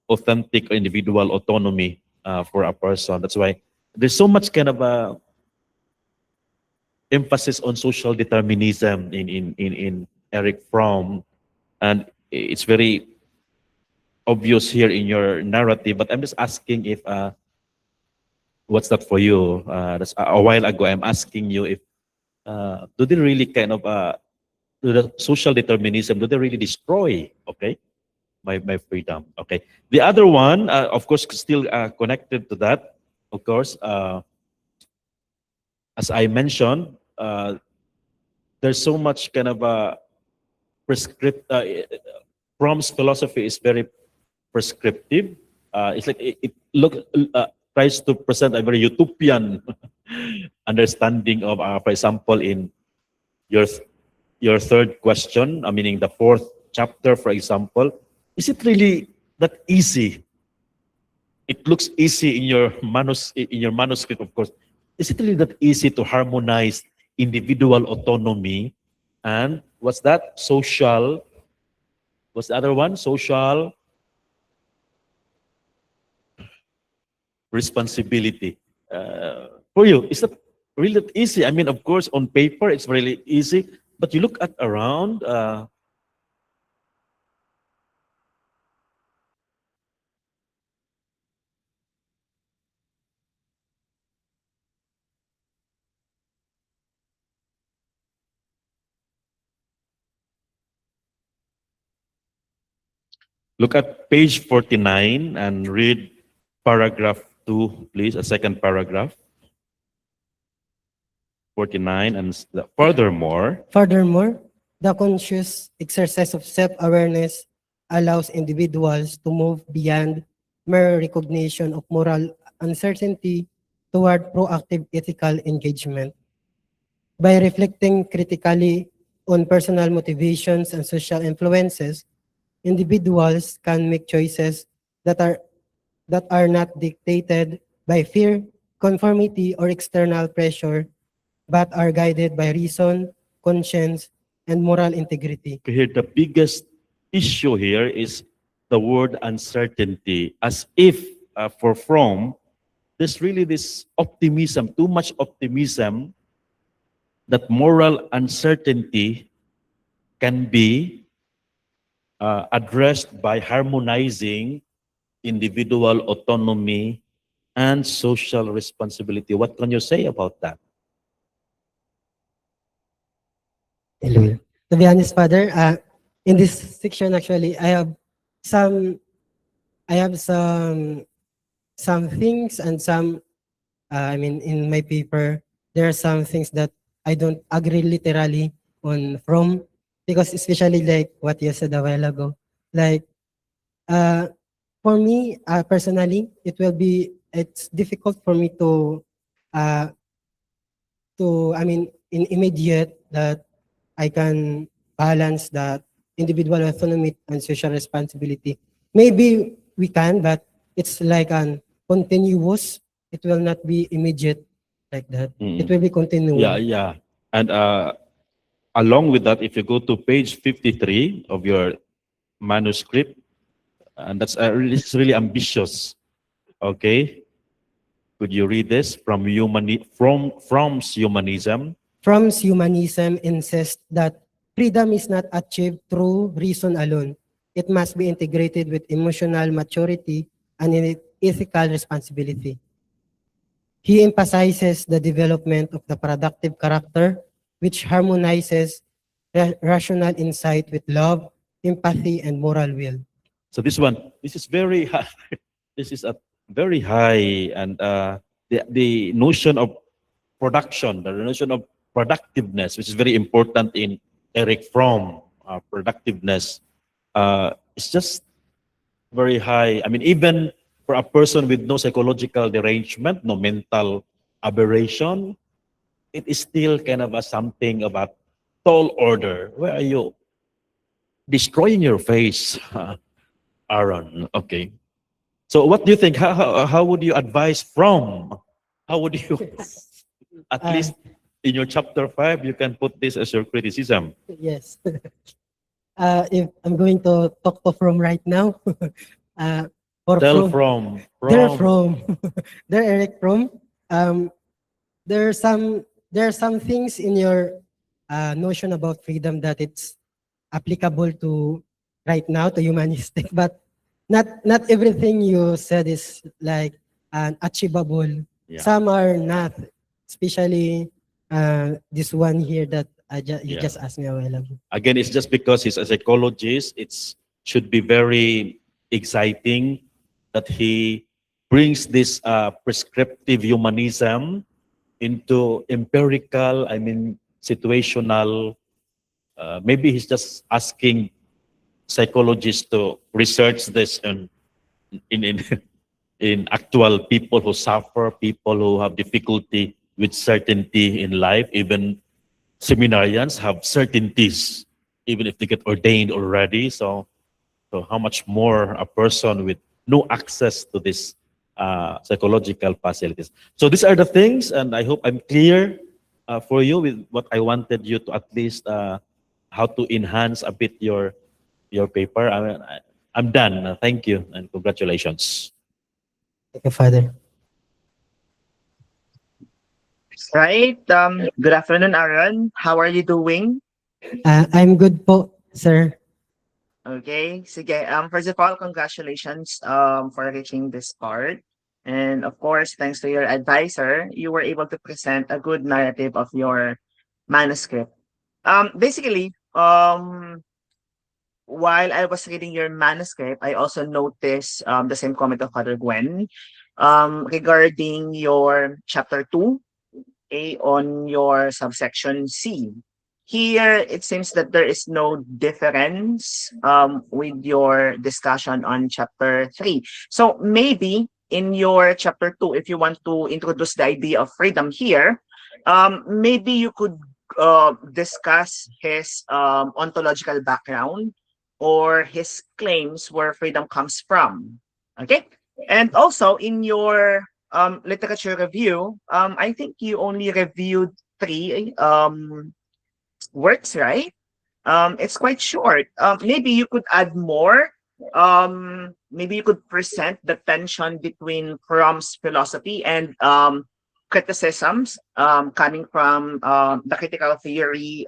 authentic individual autonomy for a person. That's why there's so much kind of a emphasis on social determinism in Eric Fromm, and it's very obvious here in your narrative. But I'm just asking if what's that for you? That's a while ago. I'm asking you if do they really kind of do the social determinism? Do they really destroy? Okay, my freedom. Okay. The other one, of course, still connected to that. Of course, as I mentioned, there's so much kind of a prescript. Fromm's philosophy is very prescriptive. It's like it tries to present a very utopian understanding of, for example, in your your third question, meaning the fourth chapter, for example, is it really that easy? It looks easy in your manuscript, of course. Is it really that easy to harmonize individual autonomy and what's that? What's the other one? Social responsibility. For you, is that really that easy? I mean, of course, on paper it's really easy, but you look at around. Look at page 49 and read paragraph 2, please, a second paragraph. 49 and furthermore, Furthermore, the conscious exercise of self-awareness allows individuals to move beyond mere recognition of moral uncertainty toward proactive ethical engagement. By reflecting critically on personal motivations and social influences, individuals can make choices that are that are not dictated by fear, conformity, or external pressure, but are guided by reason, conscience, and moral integrity. here the biggest issue here is the word uncertainty, as if for Fromm, there's really this optimism, too much optimism that moral uncertainty can be addressed by harmonizing individual autonomy and social responsibility. What can you say about that? Hallelujah. To be honest, Father, in this section actually, some I have some things and some I mean in my paper there are some things that I don't agree literally on from, because especially like what you said a while ago, like uh for me personally it's difficult for me uh to I mean in immediate that I can balance that individual autonomy and social responsibility. Maybe we can, but it's like an continuous. It will not be immediate like that. It Mm. will be continual. Yeah. And along with that, if you go to page 53 of your manuscript, and it's really ambitious. Okay, could you read this from humanism? From's humanism insists that freedom is not achieved through reason alone. It must be integrated with emotional maturity and ethical responsibility. He emphasizes the development of the productive character, which harmonizes rational insight with love, empathy, and moral will. So this is very high. This is a very high, and the notion of production, the notion of productiveness, which is very important in Eric Fromm, productiveness, it's just very high. I mean, even for a person with no psychological derangement, no mental aberration, it is still kind of a something about tall order. Where are you destroying your face, Aaron? Okay. So what do you think? How would you advise from? How would you, at Uh, least in your chapter 5, you can put this as your criticism. yes. If I'm going to talk to from right now, for Tell from, they're from, from, they're Eric from. Um, there are some things in your notion about freedom that it's applicable to right now to humanistic, but not everything you said is like achievable. yeah, Some are not, especially this one here that you yeah. just asked me a while ago. Again, it's just because he's a psychologist. It's should be very exciting that he brings this prescriptive humanism into empirical. I mean, situational. Maybe he's just asking psychologists to research this in in actual people who suffer, people who have difficulty with certainty in life. Even seminarians have certainties, even if they get ordained already. So how much more a person with no access to this psychological facilities. So these are the things, and I hope I'm clear for you with what I wanted you to at least how to enhance a bit your paper. I'm done. Thank you and congratulations. Thank you, Father. Right. Good afternoon, Aaron. How are you doing? I'm good po, sir. Okay. Sige. First of all, congratulations for reaching this part. And of course, thanks to your advisor, you were able to present a good narrative of your manuscript. Basically, while I was reading your manuscript, I also noticed the same comment of Father Gwen regarding your chapter 2, on your subsection C. Here, it seems that there is no difference with your discussion on chapter 3. So maybe in your chapter 2, if you want to introduce the idea of freedom here, maybe you could discuss his ontological background or his claims where freedom comes from. Okay? And also in your literature review, I think you only reviewed 3 works, right? It's quite short. Maybe you could add more. Maybe you could present the tension between Fromm's philosophy and criticisms coming from the critical theory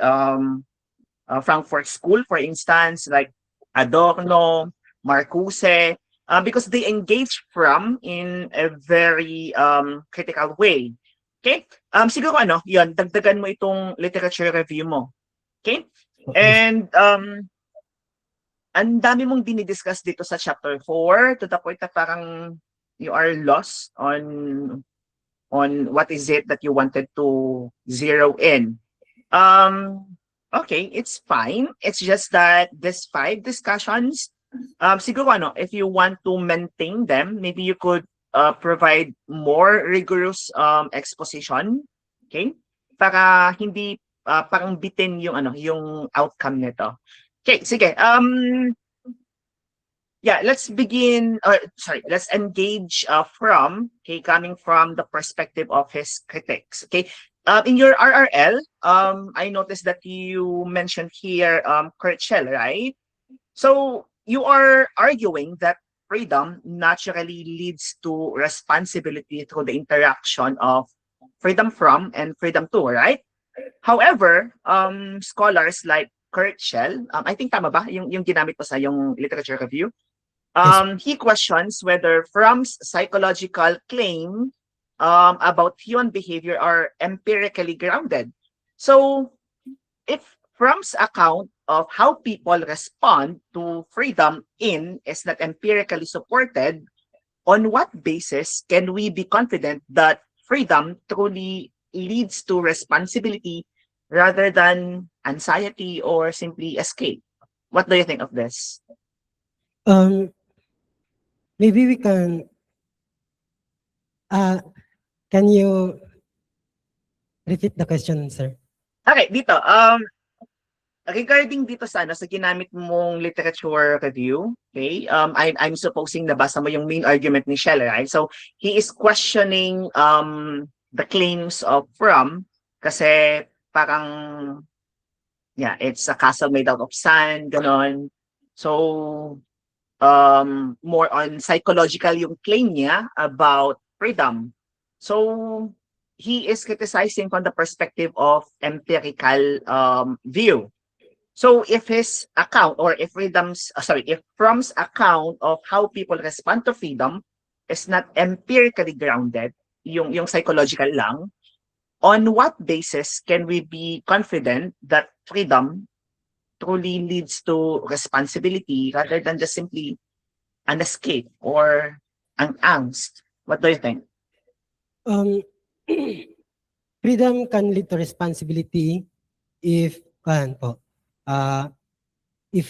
Frankfurt School, for instance, like Adorno, Marcuse, because they engage Fromm in a very critical way. Okay? Siguro ano, yun, dagdagan mo itong literature review mo. Okay? And ang dami mong dinidiscuss dito sa chapter 4 to the point na parang you are lost on what is it that you wanted to zero in. Okay, it's fine. It's just that these 5 discussions, siguro ano, if you want to maintain them, maybe you could provide more rigorous exposition, okay? Para hindi parang bitin yung ano, yung outcome nito. Okay, sige. Yeah, let's begin, let's engage from, okay, coming from the perspective of his critics, okay? In your RRL, I noticed that you mentioned here Kurt Schell, right? So you are arguing that freedom naturally leads to responsibility through the interaction of freedom from and freedom to, right? However, scholars like Kurt Schell, I think tama ba yung ginamit mo sa yung literature review? He questions whether Fromm's psychological claim about human behavior are empirically grounded. So, if Fromm's account of how people respond to freedom is not empirically supported, on what basis can we be confident that freedom truly leads to responsibility rather than anxiety or simply escape? What do you think of this? Maybe we can you repeat the question, sir? Okay, dito. Regarding dito sa sa ginamit mong literature review, okay? I'm supposing nabasa mo yung main argument ni Schell, right? So he is questioning the claims of Fromm kasi parang it's a castle made out of sand, ganon. So more on psychological yung claim niya about freedom. So he is criticizing from the perspective of empirical view. So if his account or if Fromm's account of how people respond to freedom is not empirically grounded, yung psychological lang, on what basis can we be confident that freedom truly leads to responsibility rather than just simply an escape or an angst? What do you think? Freedom can lead to responsibility if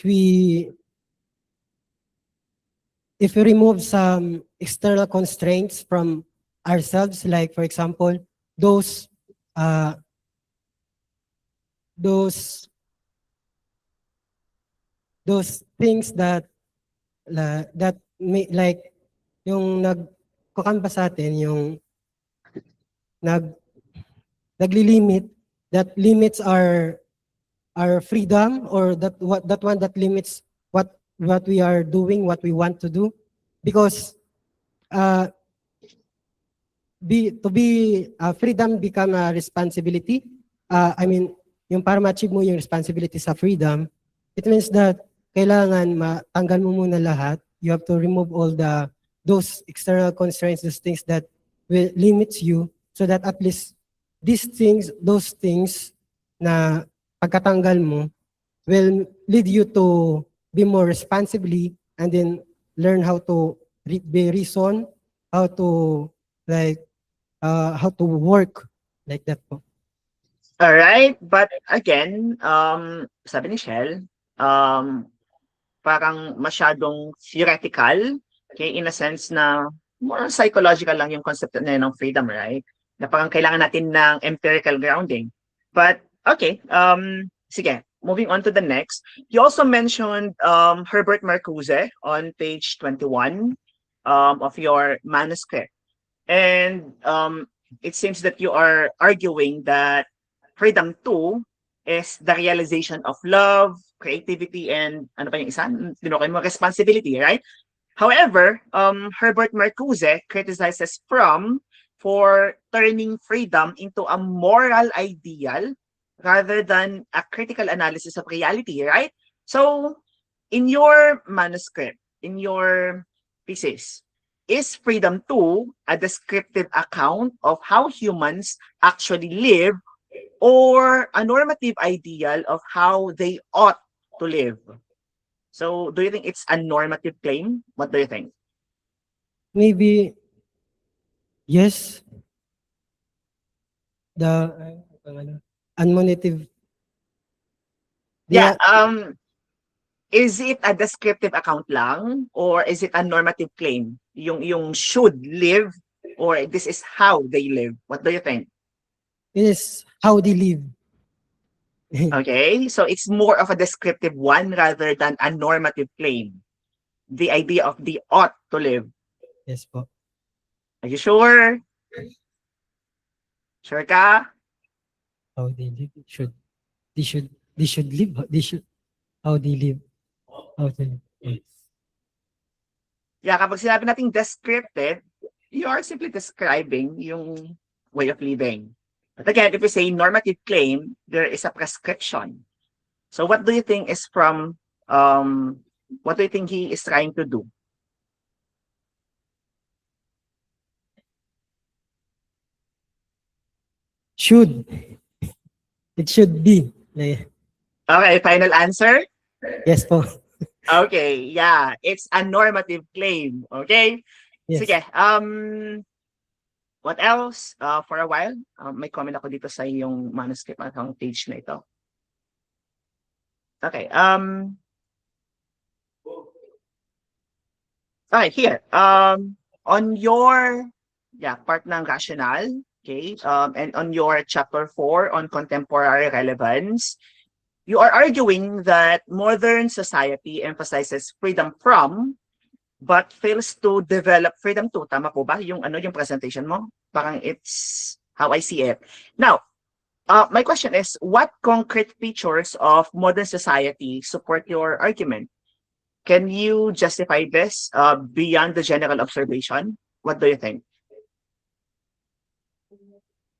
we remove some external constraints from ourselves, like for example, those things that may, like yung nagkukan sa atin, yung naglilimit, that limits our freedom, or that one that limits what we are doing, what we want to do, because freedom become a responsibility. I mean, yung para ma-achieve mo yung responsibility sa freedom, it means that kailangan matanggal mo muna lahat. You have to remove all those external constraints, those things that will limits you, so that at least those things na pagkatanggal mo will lead you to be more responsibly, and then learn how to be reason, how to like how to work like that po. All right, but again, sabi ni Shell, parang masyadong theoretical, okay, in a sense na more psychological lang yung concept na yun ng freedom, right? Na parang kailangan natin ng empirical grounding. But, okay, sige, moving on to the next. You also mentioned Herbert Marcuse on page 21 of your manuscript. And it seems that you are arguing that freedom 2 is the realization of love, creativity, and ano pa yung isa? Tinukoy mo, responsibility, right? However, Herbert Marcuse criticizes Fromm for turning freedom into a moral ideal rather than a critical analysis of reality, right? So, in your manuscript, in your thesis, is freedom 2 a descriptive account of how humans actually live or a normative ideal of how they ought to live? So, do you think it's a normative claim? What do you think? Maybe yes, the unmotive. Yeah, is it a descriptive account lang or is it a normative claim? Yung should live or this is how they live? What do you think? It is how they live. Okay, so it's more of a descriptive one rather than a normative claim. The idea of the ought to live. Yes po. Are you sure? Sure ka? How they live. They should live. They should, how they live. How they live. Yes. Yeah, kapag sinabi nating descriptive, you are simply describing yung way of living. But again, if you say normative claim, there is a prescription. So what do you think is from, what do you think he is trying to do? Should. It should be. Like, Okay, final answer? yes po. Okay, yeah, it's a normative claim. Okay? Yes. Sige, what else? For a while, may comment ako dito sa yung manuscript at ang page na ito. Okay, okay, here. On your part ng rationale, okay, and on your chapter 4 on contemporary relevance, you are arguing that modern society emphasizes freedom from but fails to develop freedom to. Tama po ba yung yung presentation mo? Parang it's how I see it. Now, my question is, what concrete features of modern society support your argument? Can you justify this beyond the general observation? What do you think?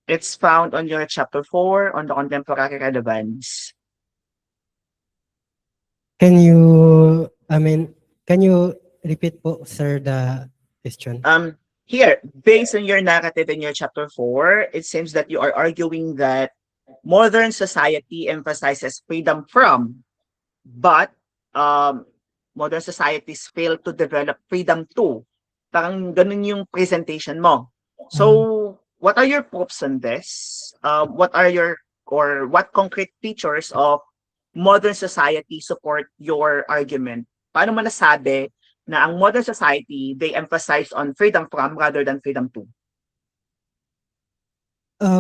It's found on your chapter 4 on the contemporary relevance. Can you, can you repeat po, sir, the question? Here, based on your narrative in your chapter 4, it seems that you are arguing that modern society emphasizes freedom from, but modern societies fail to develop freedom to. Parang ganun yung presentation mo. So, what are your proofs on this? What are your, or what concrete features of modern society support your argument? Paano mo nasabi na ang modern society, they emphasize on freedom from rather than freedom to?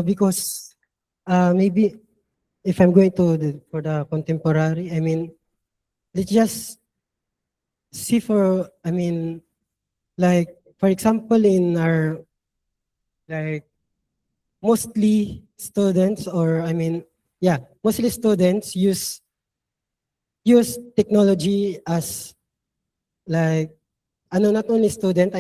Because maybe if I'm going to for the contemporary, let's just see for, like, for example, in our, like, mostly students, or mostly students use technology as, like, not only student,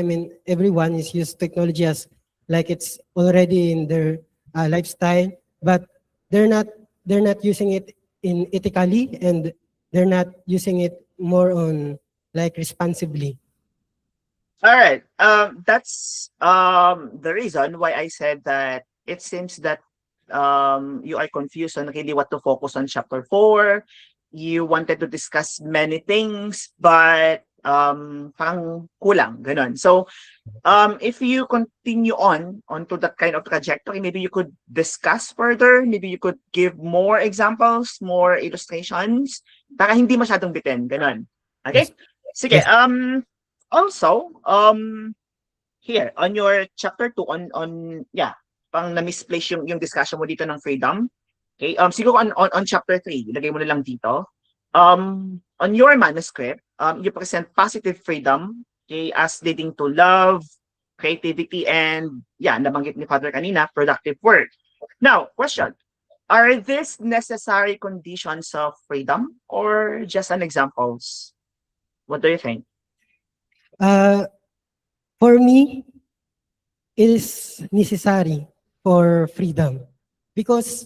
everyone is use technology as, like, it's already in their lifestyle, but they're not using it in ethically, and they're not using it more on, like, responsibly. All right. That's the reason why I said that it seems that you are confused on really what to focus on chapter 4 you wanted to discuss many things, but parang kulang, ganun. So, if you continue onto that kind of trajectory, maybe you could discuss further, maybe you could give more examples, more illustrations, para hindi masyadong bitin, ganun. Okay? Yes. Sige, Yes. also, here, on your chapter 2, yeah, pang na-misplace yung discussion mo dito ng freedom. Okay, siguro on chapter 3, ilagay mo na lang dito. On your manuscript, you present positive freedom, okay, as leading to love, creativity, and yeah, nabanggit ni Father kanina, productive work. Now, question, are these necessary conditions of freedom or just an examples? What do you think? For me, it is necessary for freedom because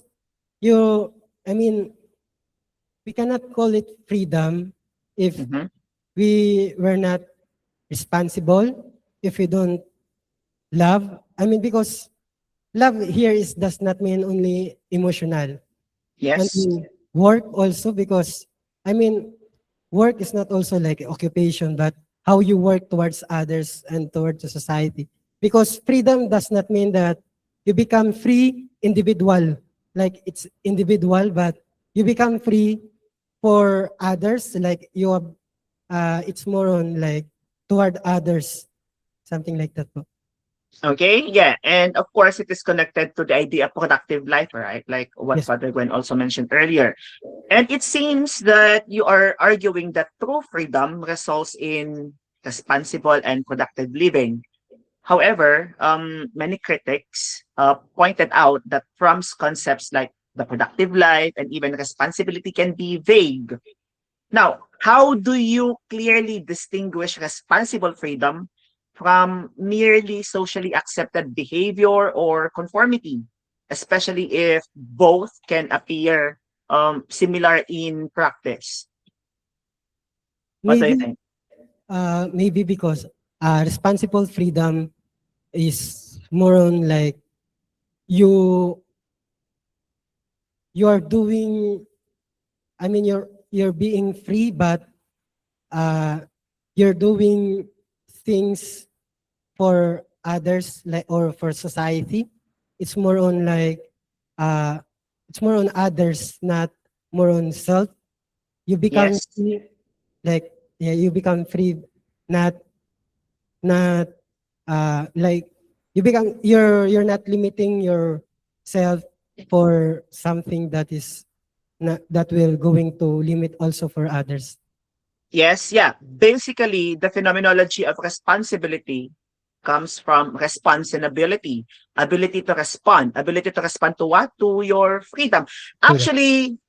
I mean, we cannot call it freedom if Mhm. we were not responsible, if we don't love. I mean, because love here does not mean only emotional. I Yes. mean, work also because, I mean, work is not also like occupation, but how you work towards others and towards the society. Because freedom does not mean that you become free individual, like it's individual, but you become free for others, like you have, it's more on like toward others, something like that po. Okay, yeah, and of course it is connected to the idea of productive life, right? Like what Yes. Father Gwen also mentioned earlier. And it seems that you are arguing that true freedom results in responsible and productive living. However, many critics pointed out that Fromm's concepts like the productive life and even responsibility can be vague. Now, how do you clearly distinguish responsible freedom from merely socially accepted behavior or conformity, especially if both can appear similar in practice? What do you Maybe, think? maybe because responsible freedom is more on like you you are doing, I mean, you're being free, but you're doing things for others, like, or for society. It's more on like it's more on others, not more on self. You become Yes. free, like, yeah, you become free, not not like you're not limiting yourself for something that is not, that will going to limit also for others. Yes, yeah. Basically, the phenomenology of responsibility comes from responsibility, ability to respond to what? To your freedom. Correct. Actually,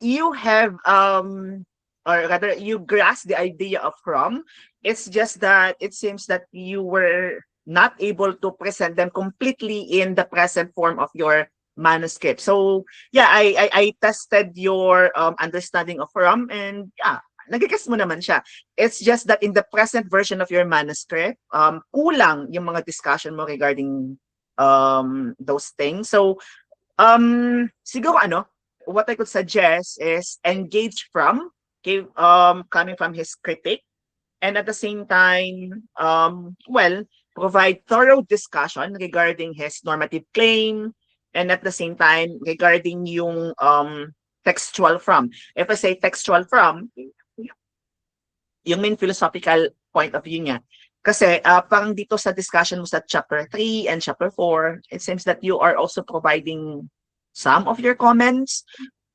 you have or rather you grasp the idea of from. It's just that it seems that you were not able to present them completely in the present form of your manuscript. So yeah, I tested your understanding of from, and yeah, nagigets mo naman siya. It's just that in the present version of your manuscript, kulang yung mga discussion mo regarding those things. So siguro what I could suggest is engage from, okay, coming from his critic, and at the same time, well, provide thorough discussion regarding his normative claim, and at the same time, regarding yung textual from. If I say textual from, yung main philosophical point of view niya. Kasi parang dito sa discussion mo sa chapter 3 and chapter 4, it seems that you are also providing some of your comments.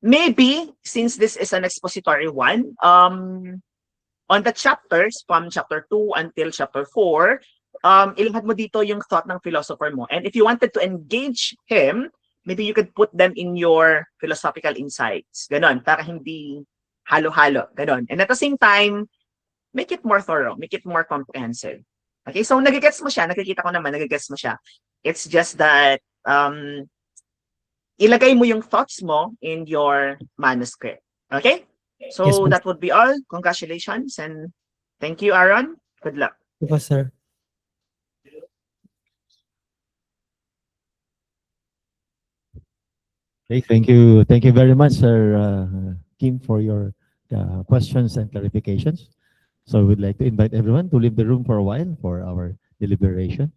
Maybe, since this is an expository one, on the chapters from chapter 2 until chapter 4, ilahad mo dito yung thought ng philosopher mo. And if you wanted to engage him, maybe you could put them in your philosophical insights. Ganon, para hindi halo-halo. Ganon. And at the same time, make it more thorough, make it more comprehensive. Okay, so nagigets mo siya, nakikita ko naman, nagigets mo siya. It's just that, ilagay mo yung thoughts mo in your manuscript. Okay? Yes, So po. that would be all. Congratulations and thank you, Aaron. Good luck. Opo, sir. Okay, thank you. Thank you very much, Sir Kim, for your questions and clarifications. So we'd like to invite everyone to leave the room for a while for our deliberation.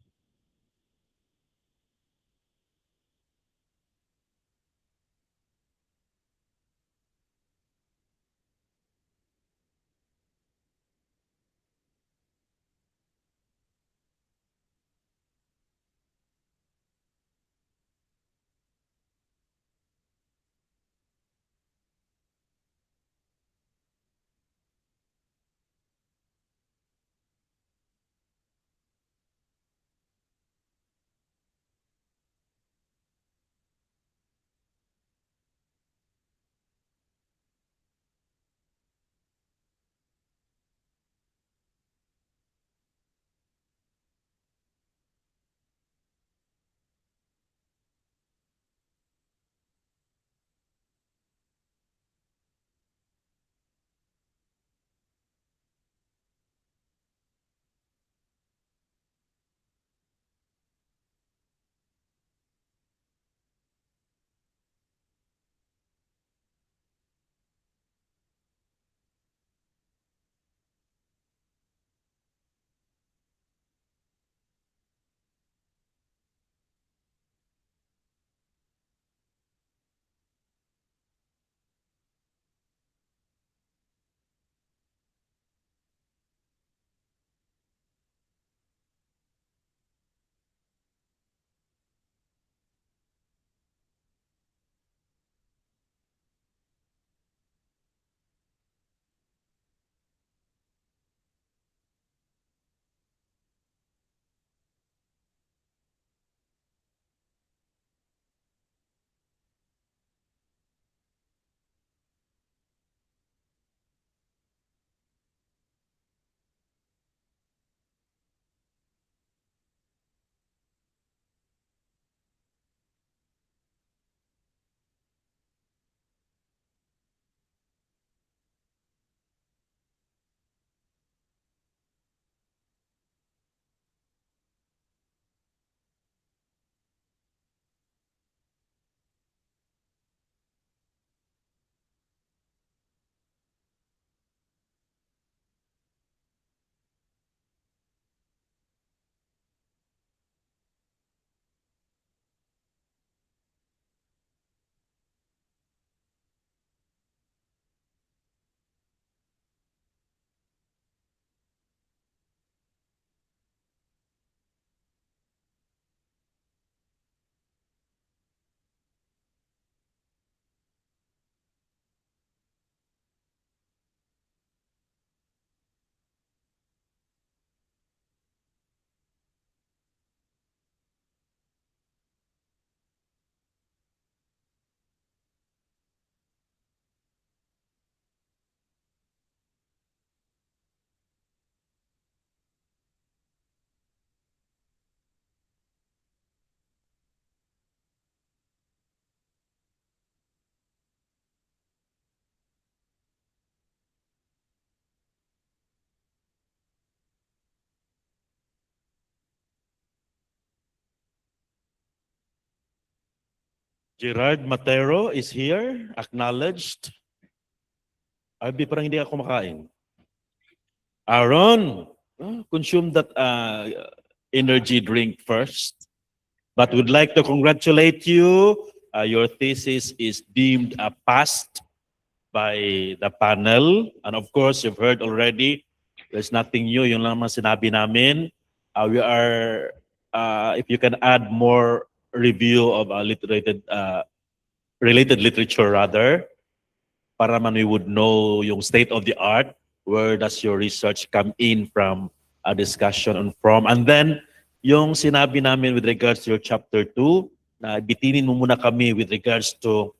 Gerard Matero is here, acknowledged. Albi, parang hindi ako kumakain. Aaron, consume that energy drink first. But would like to congratulate you. Your thesis is deemed a passed by the panel. And of course, you've heard already, there's nothing new. Yung lang naman sinabi namin. We are, if you can add more review of related literature rather, para man we would know yung state of the art, where does your research come in from, a discussion on from. And then, yung sinabi namin with regards to your chapter 2, na bitinin mo muna kami with regards to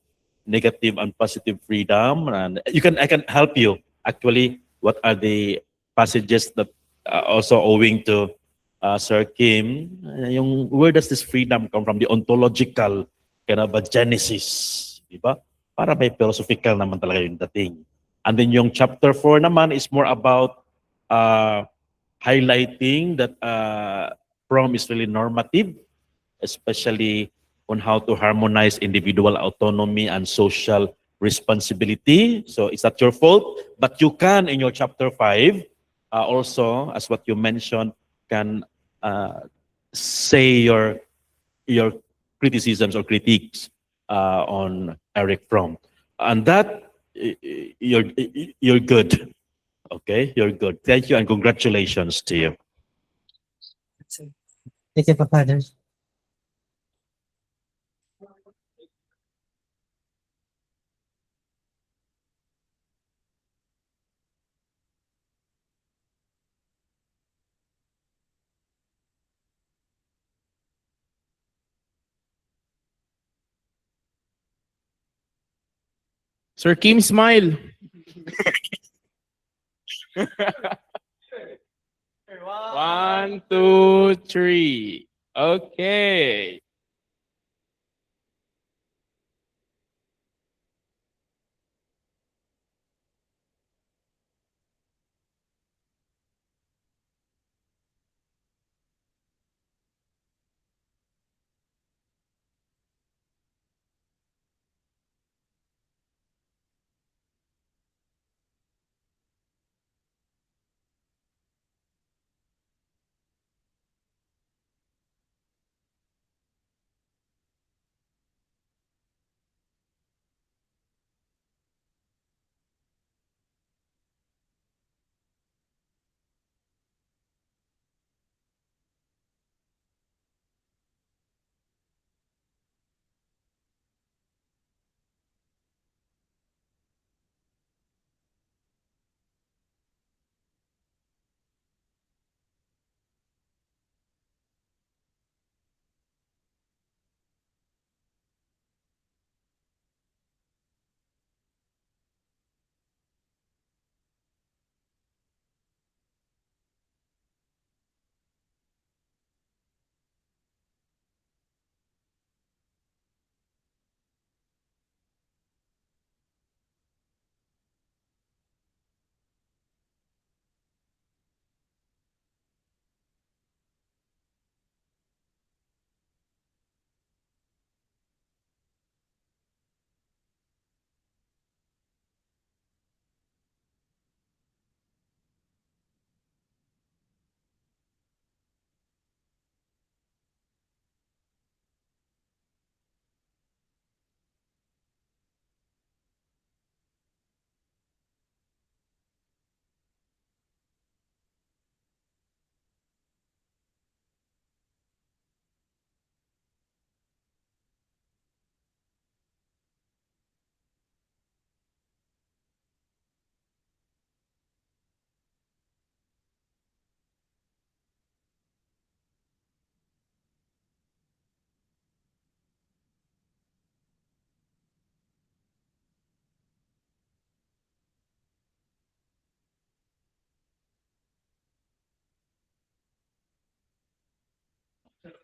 negative and positive freedom. And I can help you. Actually, what are the passages that also owing to Sir Kim, yung where does this freedom come from? The ontological kind of a genesis, di ba? Para may philosophical naman talaga yung dating. And then yung chapter 4 naman is more about highlighting that prom is really normative, especially on how to harmonize individual autonomy and social responsibility. So it's not your fault, but you can in your chapter 5 also, as what you mentioned, can say your criticisms or critiques on Eric Fromm, and that you're good. Okay, you're good. Thank you and congratulations to you. Thank you, Father. Sir Kim, smile. One, two, three. Okay.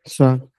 So,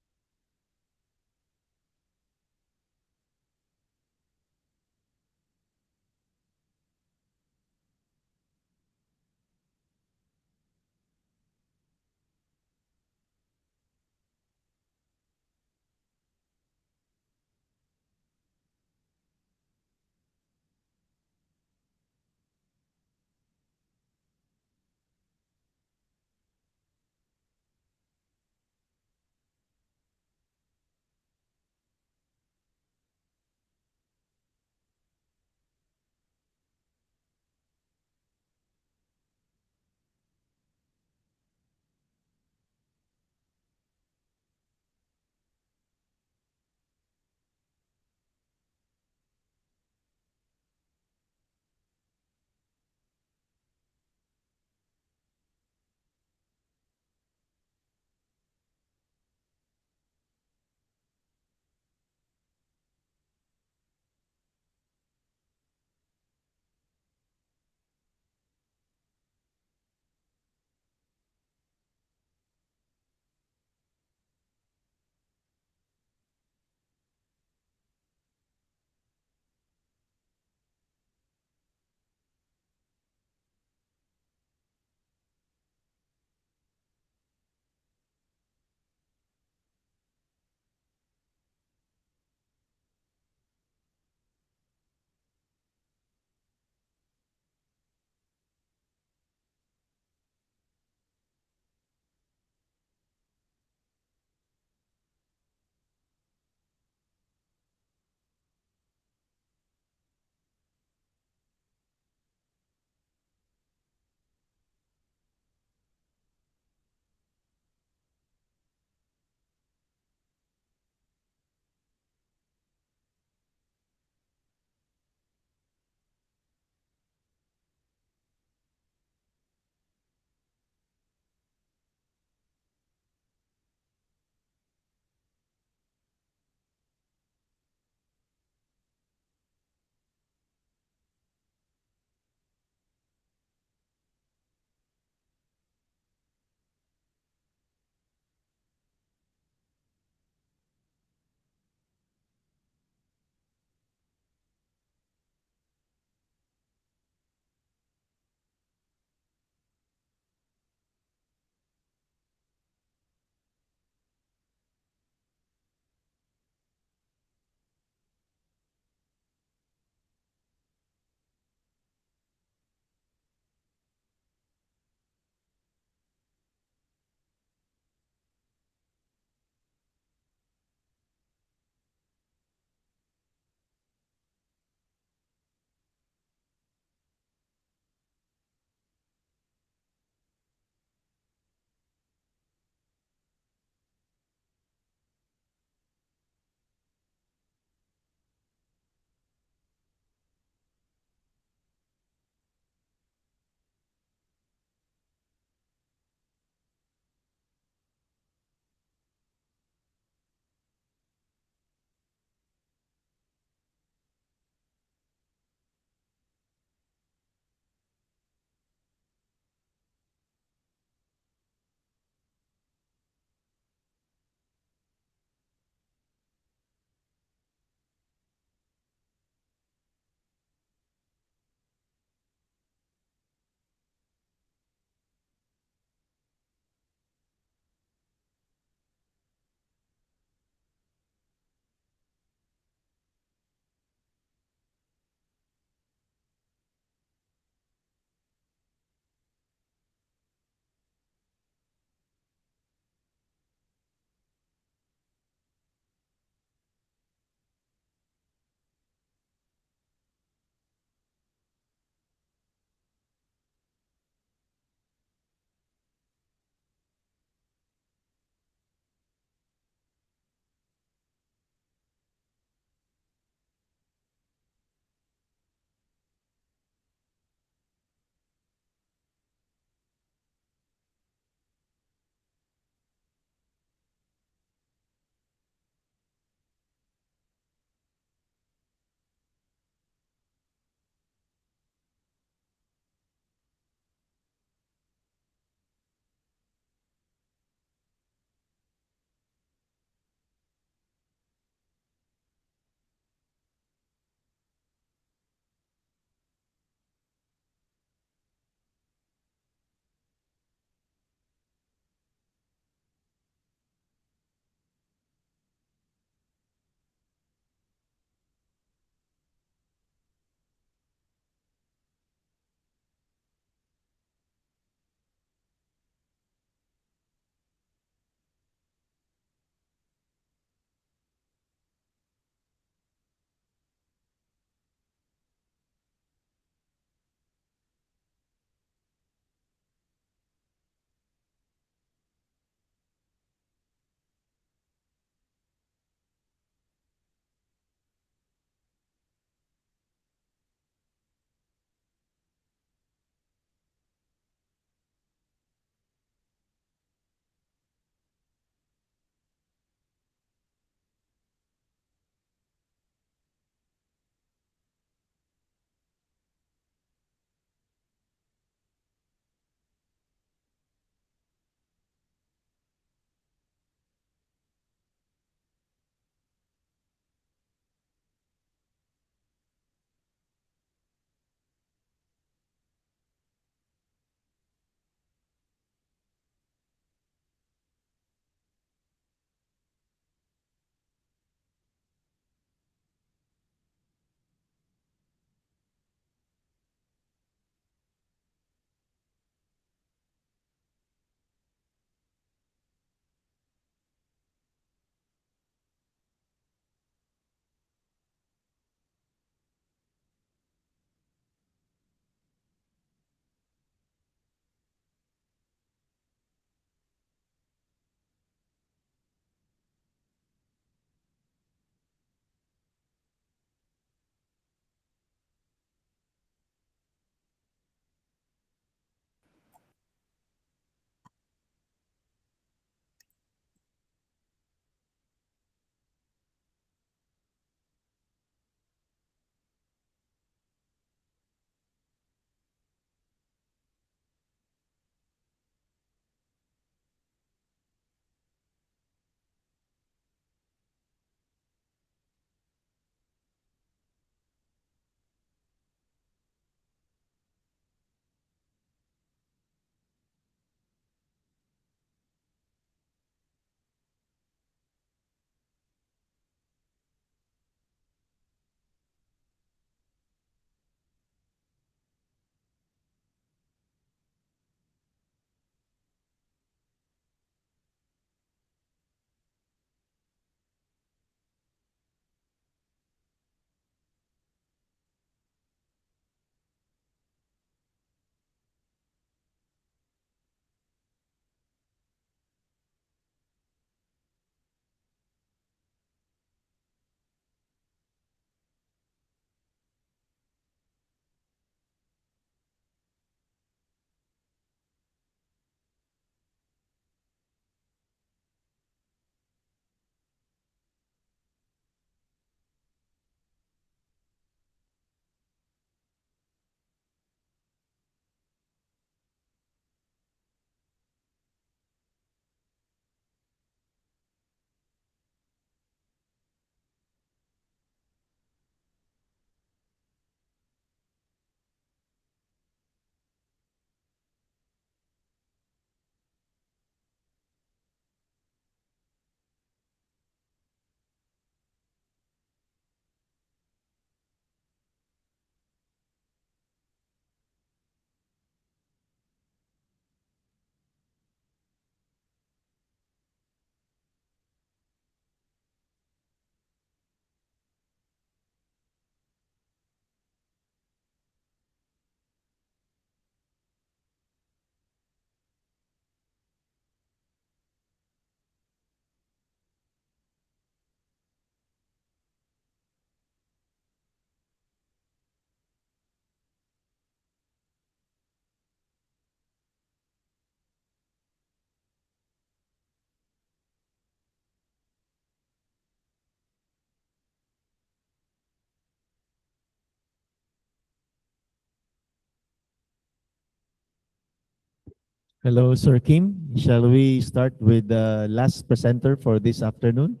Hello, Sir Kim. Shall we start with the last presenter for this afternoon?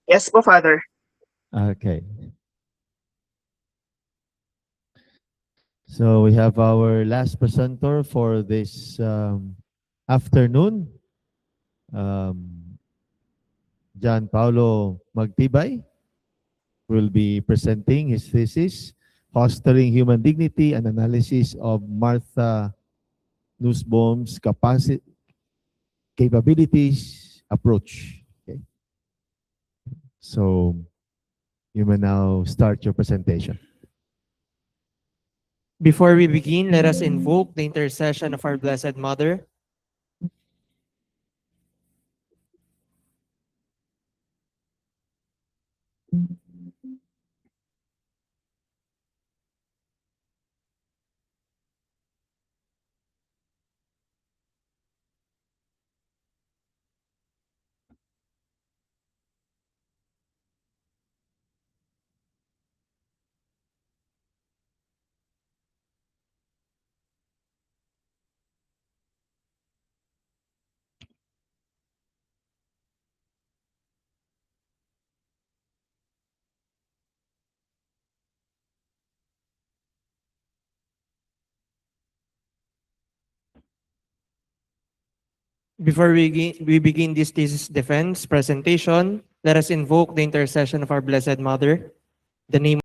Yes po, Father. Okay. So we have our last presenter for this afternoon, John Paulo Magtibay will be presenting his thesis, Fostering Human Dignity, an analysis of Martha Nussbaum's capabilities approach. Okay. So you may now start your presentation. Before we begin, let us invoke the intercession of our Blessed Mother. Before we begin this thesis defense presentation, let us invoke the intercession of our Blessed Mother. The name